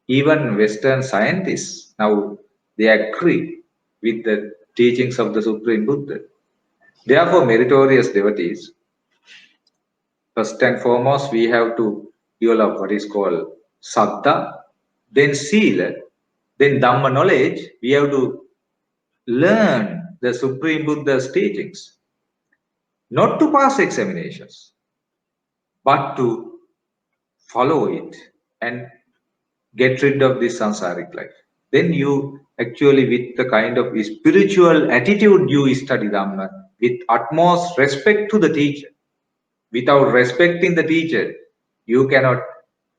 Speaker 2: Even Western scientists now they agree with the teachings of the Supreme Buddha. Therefore, meritorious devotees, first and foremost, we have to develop what is called saddha, then sila, then dhamma knowledge. We have to learn the Supreme Buddha's teachings, not to pass examinations, but to follow it and get rid of this samsaric life. Then you actually, with the kind of spiritual attitude, you study Dhamma with utmost respect to the teacher. Without respecting the teacher, you cannot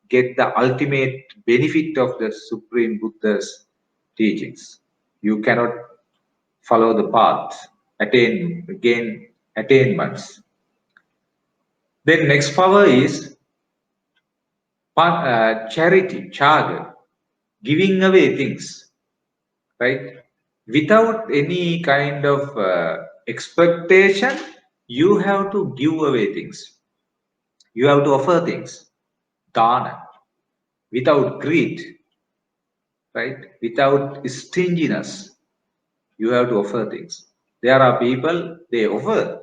Speaker 2: get the ultimate benefit of the Supreme Buddha's teachings. You cannot follow the path, gain attainments. Then next power is charity, chaga, giving away things, right? Without any kind of expectation, you have to give away things. You have to offer things, dana, without greed, right? Without stinginess, you have to offer things. There are people, they offer,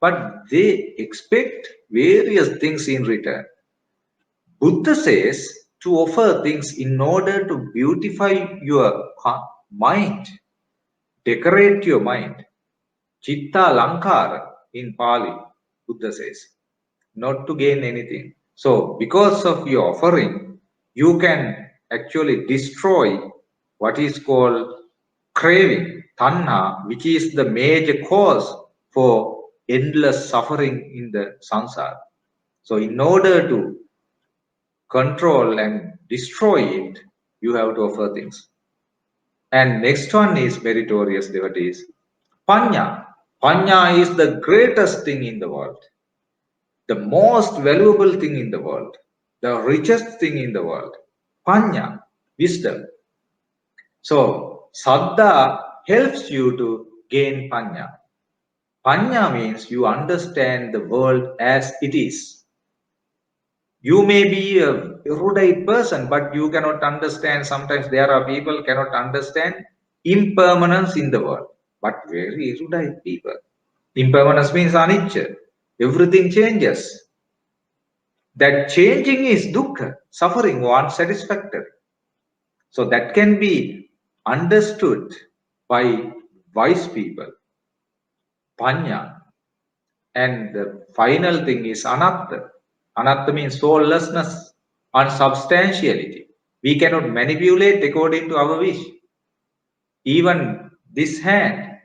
Speaker 2: but they expect various things in return. Buddha says to offer things in order to beautify your mind, decorate your mind. Chitta Lankara in Pali, Buddha says, not to gain anything. So, because of your offering, you can actually destroy what is called craving, tanha, which is the major cause for endless suffering in the samsara. So, in order to control and destroy it, you have to offer things. And next one is meritorious devotees. Panya. Panya is the greatest thing in the world, the most valuable thing in the world, the richest thing in the world. Panya, wisdom. So, Saddha helps you to gain Panya. Panya means you understand the world as it is. You may be a erudite person, but you cannot understand. Sometimes there are people cannot understand impermanence in the world, but very erudite people. Impermanence means anicca. Everything changes. That changing is dukkha, suffering or unsatisfactory. So that can be understood by wise people. Panya. And the final thing is anatta. Anatta means soullessness, unsubstantiality. We cannot manipulate according to our wish. Even this hand,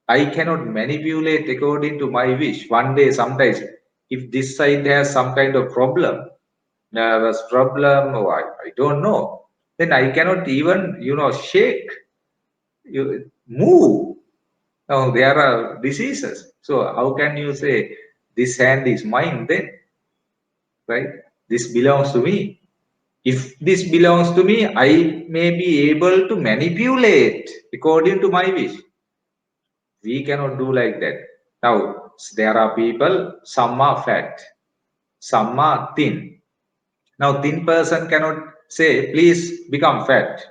Speaker 2: I cannot manipulate according to my wish. One day, sometimes, if this side has some kind of problem, nervous problem, or I don't know, then I cannot even, shake, move. Now, there are diseases. So, how can you say this hand is mine then? Right? This belongs to me. If this belongs to me, I may be able to manipulate according to my wish. We cannot do like that. Now, there are people, some are fat, some are thin. Now, thin person cannot say, please become fat.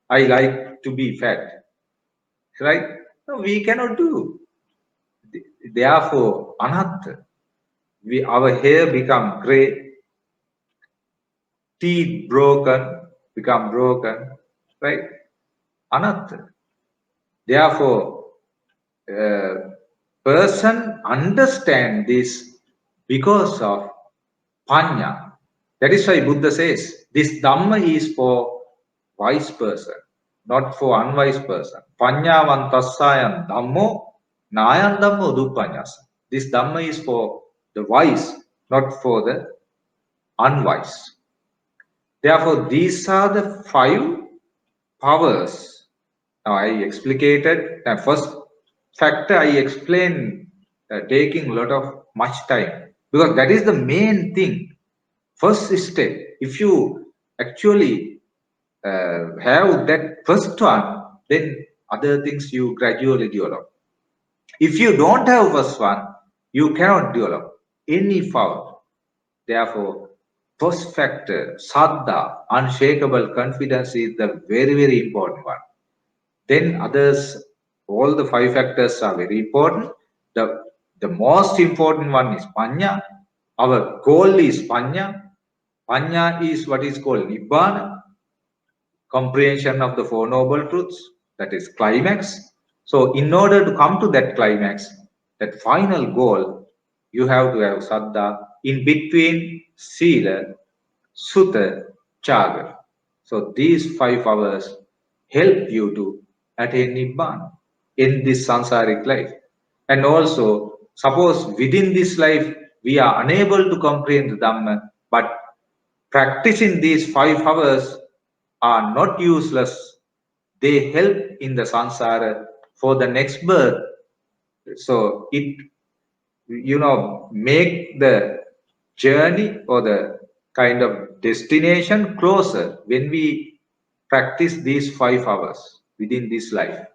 Speaker 2: I like to be fat. Right? No, we cannot do. Therefore, anatta. our hair become gray, teeth become broken, right? Anatta. Therefore, person understand this because of Panya. That is why Buddha says this Dhamma is for wise person, not for unwise person. Panyavan tassayan Dhammo, nayan Dhammo dupanyas. This Dhamma is for the wise, not for the unwise. Therefore, these are the 5 powers. Now, I explicated the first factor. I explained taking a lot of much time because that is the main thing. First step. If you actually have that first one, then other things you gradually develop. If you don't have first one, you cannot develop any power. Therefore, first factor, saddha, unshakable confidence, is the very, very important one. Then others, all the 5 factors are very important. The most important one is panya. Our goal is panya. Panya is what is called nibbana, comprehension of the 4 noble truths, that is climax. So in order to come to that climax, that final goal, you have to have saddha in between sila, sutta, chaga. So these 5 hours help you to attain nibbana in this sansaric life. And also, suppose within this life we are unable to comprehend the Dhamma, but practicing these 5 hours are not useless. They help in the samsara for the next birth. So it, make the journey or the kind of destination closer when we practice these 5 hours within this life.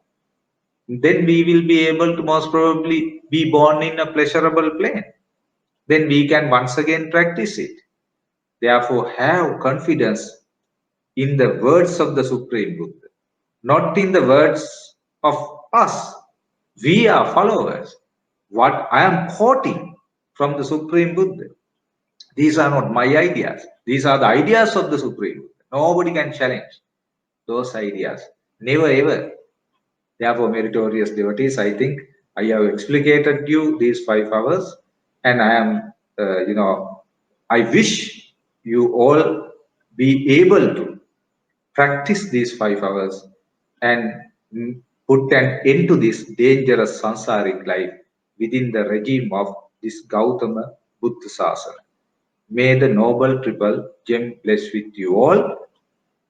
Speaker 2: Then we will be able to most probably be born in a pleasurable plane. Then we can once again practice it. Therefore, have confidence in the words of the Supreme Buddha, not in the words of us. We are followers. What I am quoting from the Supreme Buddha, these are not my ideas. These are the ideas of the Supreme Buddha. Nobody can challenge those ideas. Never ever. Therefore, meritorious devotees, I think I have explicated you these 5 hours, and I am, I wish you all be able to practice these 5 hours and put an end to this dangerous sansaric life within the regime of this Gautama Buddha Sasana. May the Noble Triple Gem bless with you all.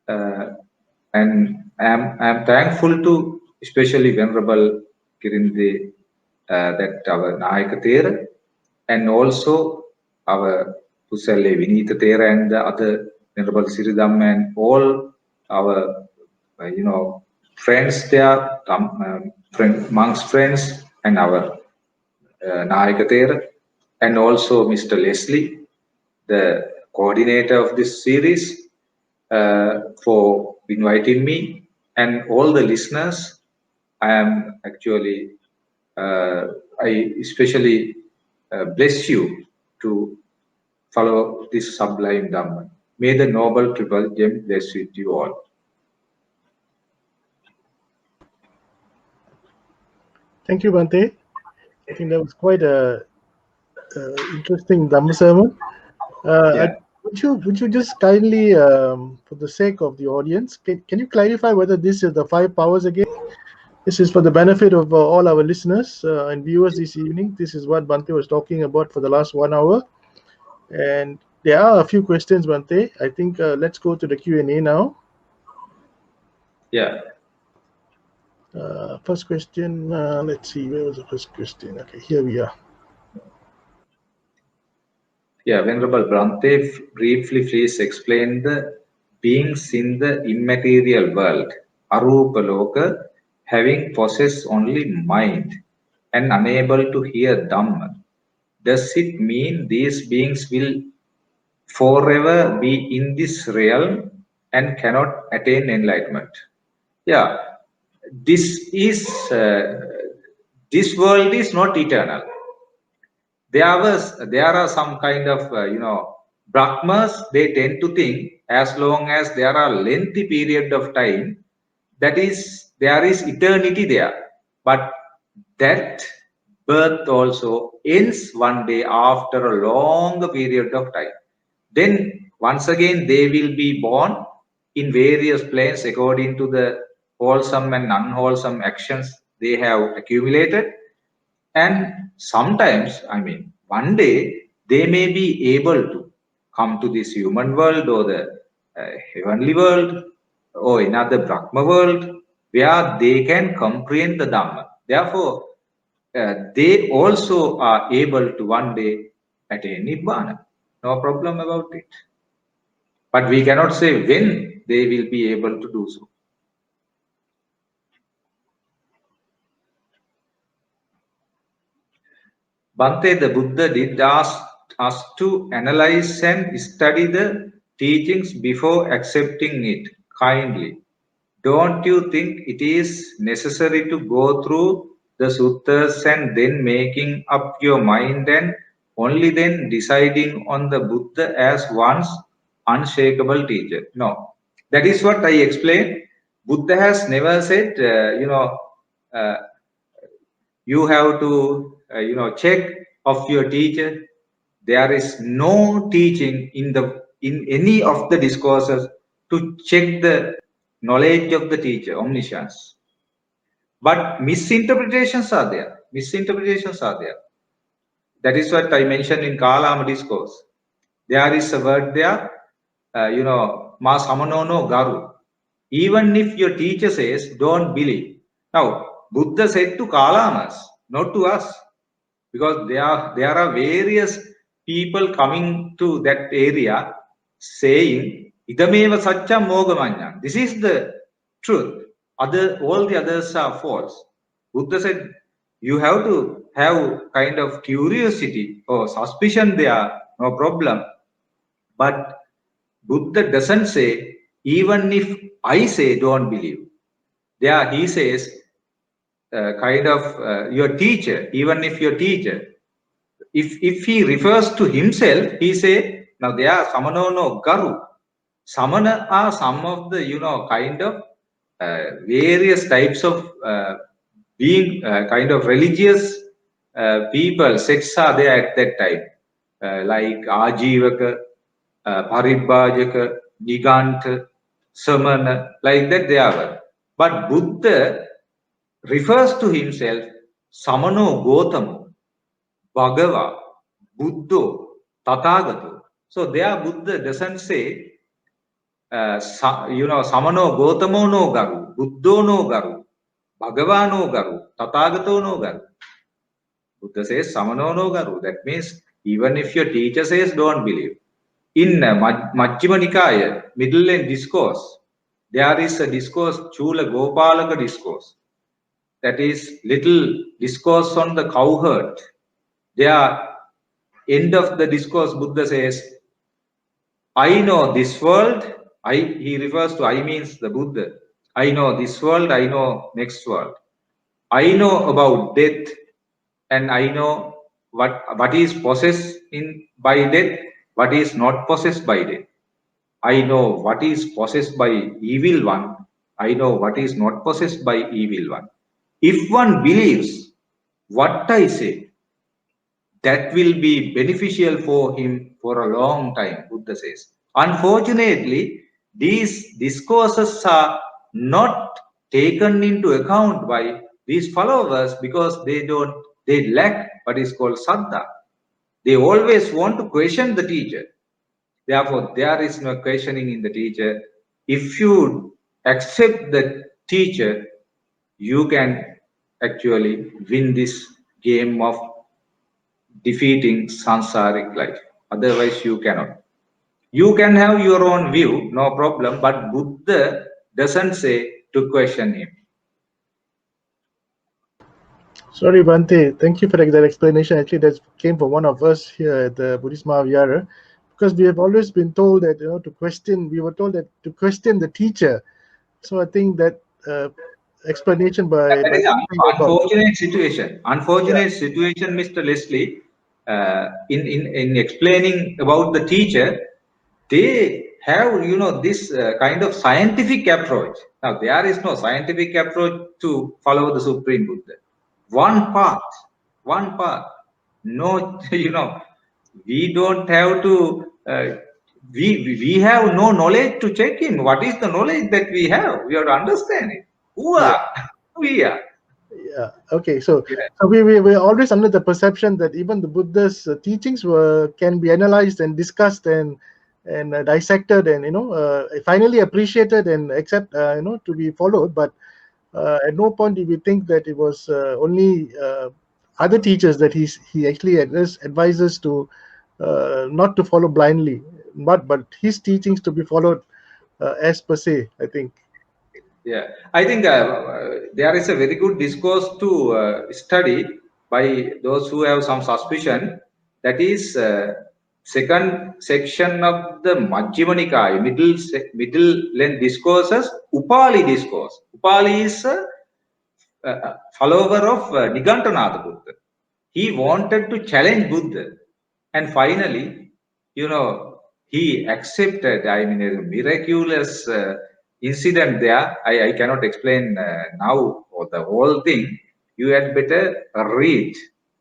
Speaker 2: And I am thankful to especially Venerable Kirinde, that our Nayaka Thera, and also our Pusale Vinita Thera and the other Venerable Siridam and all our friends there, monks friends, and our Nayaka Thera, and also Mr. Leslie, the coordinator of this series, for inviting me, and all the listeners. I am actually, I especially bless you to follow this sublime Dhamma. May the Noble Triple Gem bless with you all.
Speaker 1: Thank you, Bhante. I think that was quite a interesting Dhamma sermon. Would you just kindly, for the sake of the audience, can you clarify whether this is the 5 powers again? This is for the benefit of all our listeners and viewers this evening. This is what Bhante was talking about for the last 1 hour. And there are a few questions, Bhante. I think let's go to the Q&A now.
Speaker 2: Yeah.
Speaker 1: First question, let's see, where was the first question? Okay, here we are.
Speaker 2: Yeah, Venerable Bhante, briefly please explain the beings in the immaterial world, Arupa Loka, having possessed only mind and unable to hear Dhamma. Does it mean these beings will forever be in this realm and cannot attain enlightenment? Yeah, this world is not eternal. there are some kind of Brahmas. They tend to think as long as there are lengthy period of time, that is there is eternity there, but that birth also ends one day after a long period of time. Then once again they will be born in various planes according to the wholesome and unwholesome actions they have accumulated. And sometimes, I mean, one day they may be able to come to this human world or the heavenly world or another Brahma world where they can comprehend the Dhamma. Therefore, they also are able to one day attain Nibbana. No problem about it. But we cannot say when they will be able to do so. Bhante, the Buddha did ask us to analyze and study the teachings before accepting it kindly. Don't you think it is necessary to go through the suttas and then making up your mind and only then deciding on the Buddha as one's unshakable teacher? No, that is what I explained. Buddha has never said, you have to, check of your teacher. There is no teaching in any of the discourses to check the knowledge of the teacher, omniscience. But misinterpretations are there. Misinterpretations are there. That is what I mentioned in Kalama discourse. There is a word there, ma samanono garu. Even if your teacher says, don't believe. Now, Buddha said to Kalamas, not to us, because there are various people coming to that area saying, idameva satyam mogamanya. This is the truth. All the others are false. Buddha said, you have to have kind of curiosity or suspicion there, no problem. But Buddha doesn't say, even if I say don't believe. There he says, your teacher, even if your teacher, if he refers to himself, he say, now there are samanono garu. Samana are some of the, kind of various types of being kind of religious people, sects are there at that time, like Ajivaka, Paribhajaka, Niganta, Samana, like that they are. But Buddha refers to himself Samano Gautama, Bhagava, Buddho, Tathagato. So there Buddha doesn't say, Samano Gautamo no Garu, Buddho no Garu, Bhagava no Garu, Tathagato no Garu. Buddha says Samano no Garu. That means even if your teacher says don't believe. In Majjhima Nikaya, middle end discourse, there is a discourse, Chula Gopalaka discourse. That is little discourse on the cowherd. There, end of the discourse, Buddha says, I know this world. He refers to I means the Buddha. I know this world, I know next world. I know about death, and I know what is possessed by death, what is not possessed by death. I know what is possessed by evil one. I know what is not possessed by evil one. If one believes what I say, that will be beneficial for him for a long time, Buddha says. Unfortunately, these discourses are not taken into account by these followers because they lack what is called saddha. They always want to question the teacher. Therefore, there is no questioning in the teacher. If you accept the teacher, you can actually win this game of defeating sansaric life. Otherwise, you cannot. You can have your own view, no problem, but Buddha doesn't say to question him.
Speaker 1: Sorry, Bhante. Thank you for that explanation. Actually, that came from one of us here at the Buddhist Mahavihara, because we have always been told that to question. We were told that to question the teacher. So I think that explanation by
Speaker 2: that is unfortunate situation. Unfortunate situation, Mr. Leslie. in explaining about the teacher, they have, you know, this kind of scientific approach. Now, there is no scientific approach to follow the Supreme Buddha. One path. No, you know, we don't have to, we have no knowledge to check in. What is the knowledge that we have? We have to understand it. Who are we are?
Speaker 1: Yeah. Okay. So we're always under the perception that even the Buddha's teachings can be analyzed and discussed and dissected and finally appreciated and to be followed. But at no point did we think that it was only other teachers that he actually advises to not to follow blindly, but his teachings to be followed as per se, I think.
Speaker 2: Yeah, I think there is a very good discourse to study by those who have some suspicion. That is second section of the Majjhima Nikaya, middle length discourses, Upali discourse. Upali is a follower of Nigantanatha Buddha. He wanted to challenge Buddha, and finally, you know, he accepted. I mean, a miraculous incident there. I cannot explain now or the whole thing. You had better read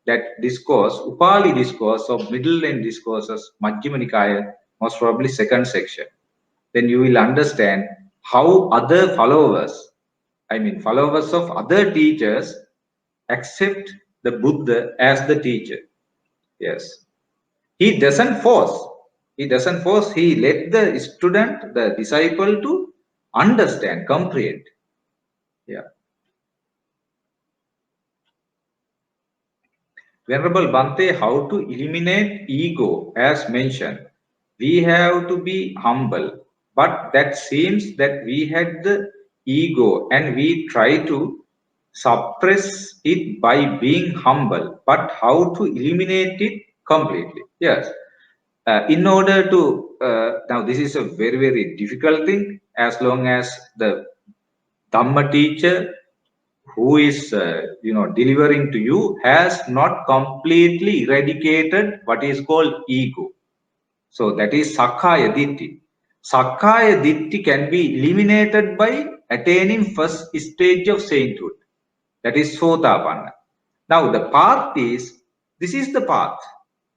Speaker 2: that discourse, Upali discourse of middle lane discourses, Majjhima Nikaya, most probably second section. Then you will understand how other followers, I mean, followers of other teachers, accept the Buddha as the teacher. Yes. He doesn't force. He doesn't force. He let the student, the disciple, to understand, comprehend. Yeah. Venerable Bhante, how to eliminate ego, as mentioned. We have to be humble, but that seems that we had the ego and we try to suppress it by being humble. But how to eliminate it completely? Yes. In order to, now this is a very, very difficult thing, as long as the Dhamma teacher who is delivering to you has not completely eradicated what is called ego. So that is Sakkaya Ditthi. Sakkaya Ditthi can be eliminated by attaining first stage of sainthood. That is Sotapanna. Now the path is, this is the path.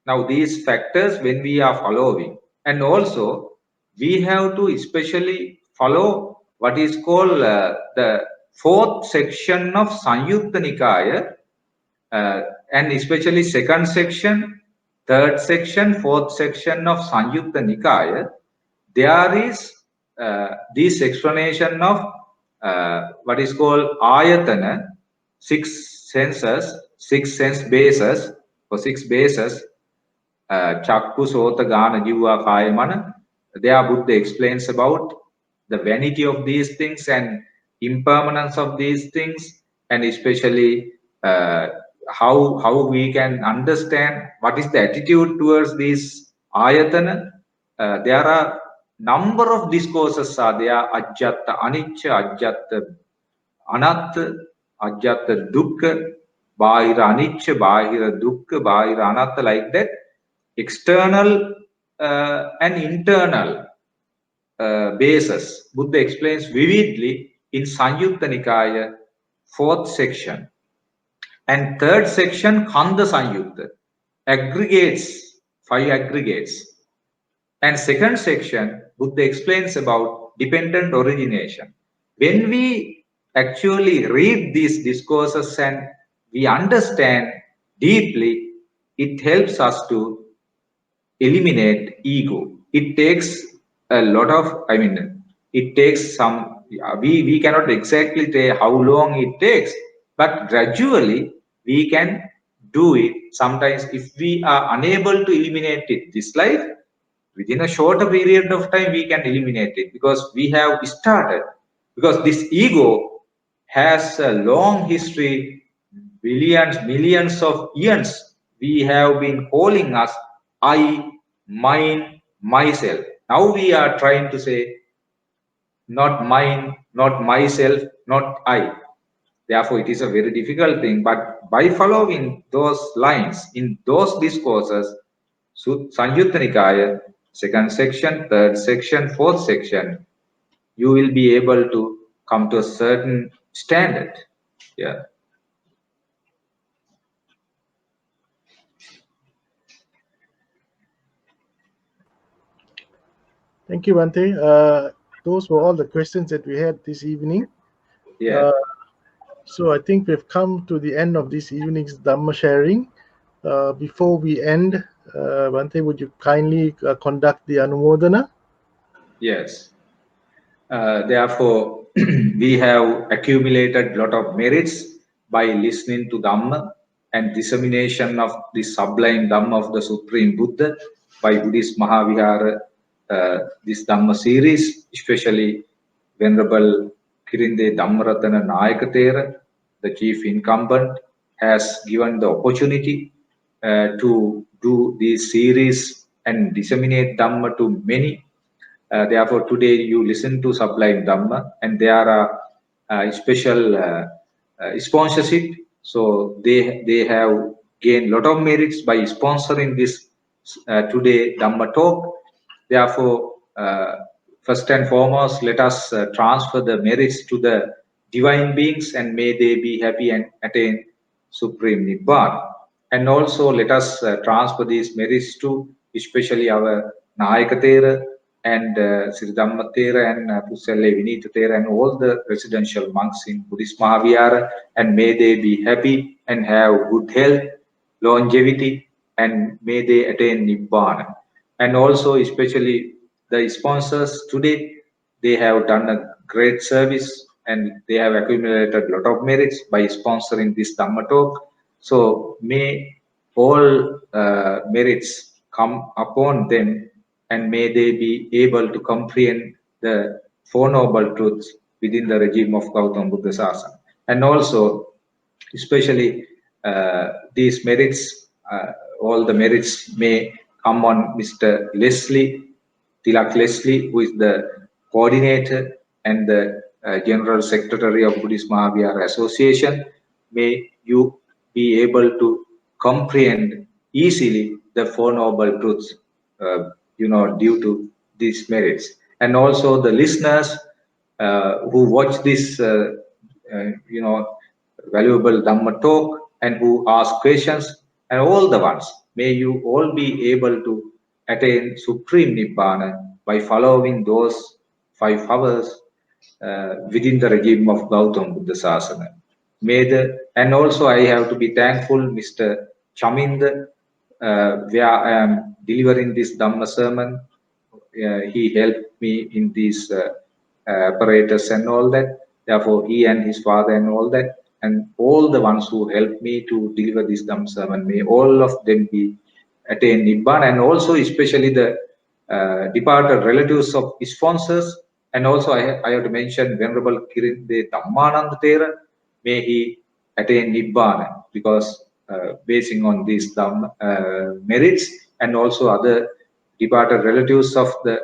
Speaker 2: Now these factors when we are following, and also we have to especially follow what is called the fourth section of Sanyutta Nikaya, and especially second section, third section, fourth section of Sanyutta Nikaya. There is this explanation of what is called Ayatana, six senses, six sense bases, or six bases, Chakku, Sota, Gana, Jiva, Kaya, Mana. There Buddha explains about the vanity of these things and impermanence of these things, and especially how we can understand what is the attitude towards these ayatana. There are number of discourses are there: ajjatta anicca, ajjatta anatta, ajjatta dukkha, bahira anicca, bahira dukkha, bahira anatta, like that. External and internal basis. Buddha explains vividly in Sanyutta Nikaya, fourth section. And third section, Khanda Sanyutta, aggregates, 5 aggregates. And second section, Buddha explains about dependent origination. When we actually read these discourses and we understand deeply, it helps us to eliminate ego. It takes a lot of, I mean, it takes some, we cannot exactly say how long it takes, but gradually we can do it. Sometimes if we are unable to eliminate it this life, within a shorter period of time we can eliminate it, because we have started, because this ego has a long history, billions, millions of years. We have been calling us I, mine, myself. Now we are trying to say not mine, not myself, not I. Therefore, it is a very difficult thing. But by following those lines in those discourses, Sanjutta Nikaya, second section, third section, fourth section, you will be able to come to a certain standard. Yeah.
Speaker 1: Thank you, Bhante. Those were all the questions that we had this evening.
Speaker 2: Yeah.
Speaker 1: So I think we've come to the end of this evening's Dhamma sharing. Before we end, Bhante, would you kindly conduct the Anumodana?
Speaker 2: Yes. Therefore, we have accumulated a lot of merits by listening to Dhamma and dissemination of the sublime Dhamma of the Supreme Buddha by Buddhist Mahavihara, this Dhamma series, especially Venerable Kirinde Dhammaratana Nayakathera, the chief incumbent, has given the opportunity to do this series and disseminate Dhamma to many. Therefore, today you listen to Sublime Dhamma, and there are special sponsorship. So they have gained a lot of merits by sponsoring this today Dhamma talk. Therefore, first and foremost, let us transfer the merits to the divine beings, and may they be happy and attain supreme nibbana. And also, let us transfer these merits to especially our Nayakathera and Sri Dhammathera and Puselle Vinitathera and all the residential monks in Buddhist Mahavihara, and may they be happy and have good health, longevity, and may they attain Nibbana. And also, especially the sponsors today, they have done a great service and they have accumulated a lot of merits by sponsoring this Dhamma talk. So may all merits come upon them, and may they be able to comprehend the Four Noble Truths within the regime of Gautama Buddha Sasana. And also, especially these merits, all the merits may come on Mr. Leslie, Tilak Leslie, who is the coordinator and the General Secretary of Buddhist Mahavihara Association. May you be able to comprehend easily the Four Noble Truths, due to these merits. And also the listeners who watch this, valuable Dhamma talk and who ask questions, and all the ones, may you all be able to attain supreme Nibbana by following those 5 hours within the regime of Gautama Buddha Sasana. And also I have to be thankful Mr. Chaminda, where I am delivering this Dhamma sermon. He helped me in these apparatus and all that. Therefore, he and his father and all that, and all the ones who helped me to deliver this Dhamma sermon, may all of them be attain Nibbana, and also especially the departed relatives of sponsors. And also I have to mention Venerable Kirinde Dhammananda Thera, may he attain Nibbana, because basing on these merits, and also other departed relatives of the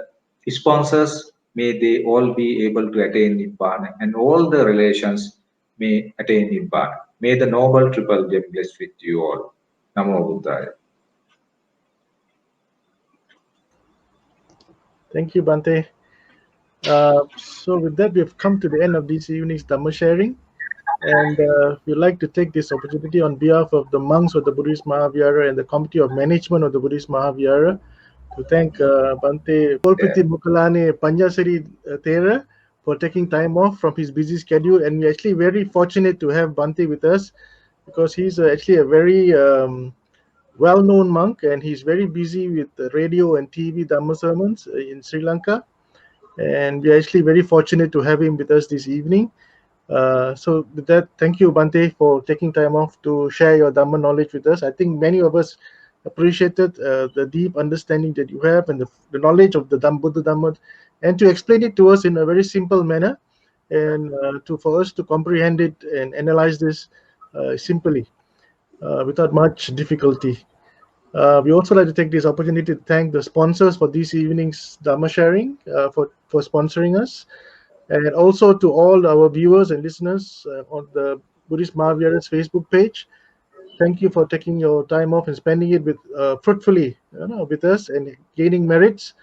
Speaker 2: sponsors, may they all be able to attain Nibbana, and all the relations may attain Nibbana. May the Noble Triple Gem bless with you all. Namo Buddhaya.
Speaker 1: Thank you, Bhante. So with that, we've come to the end of this evening's Dhamma sharing. And we'd like to take this opportunity on behalf of the monks of the Buddhist Mahavihara and the Committee of Management of the Buddhist Mahavihara to thank Bhante Polpiti Mokkallane Panjasiri Thera for taking time off from his busy schedule. And we're actually very fortunate to have Bhante with us, because he's actually a very well-known monk, and he's very busy with radio and TV Dhamma sermons in Sri Lanka. And we're actually very fortunate to have him with us this evening. So with that, thank you, Bhante, for taking time off to share your Dhamma knowledge with us. I think many of us appreciated the deep understanding that you have and the knowledge of the Buddha Dhamma, and to explain it to us in a very simple manner, and for us to comprehend it and analyze this simply without much difficulty. We also like to take this opportunity to thank the sponsors for this evening's Dhamma sharing, for sponsoring us, and also to all our viewers and listeners on the Buddhist Mahavihara's Facebook page. Thank you for taking your time off and spending it with fruitfully, with us and gaining merits.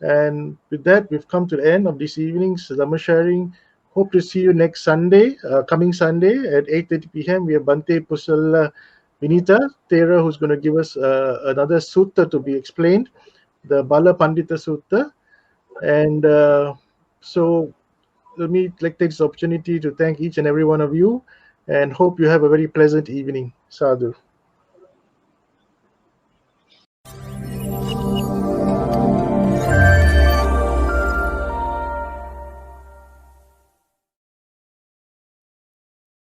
Speaker 1: And with that, we've come to the end of this evening's Dhamma sharing. Hope to see you next Sunday, coming Sunday at 8:30 p.m. We have Bante Pusala Vinita Thera, who's going to give us another sutta to be explained, the Bala Pandita Sutta. And so let me take this opportunity to thank each and every one of you and hope you have a very pleasant evening. Sadhu.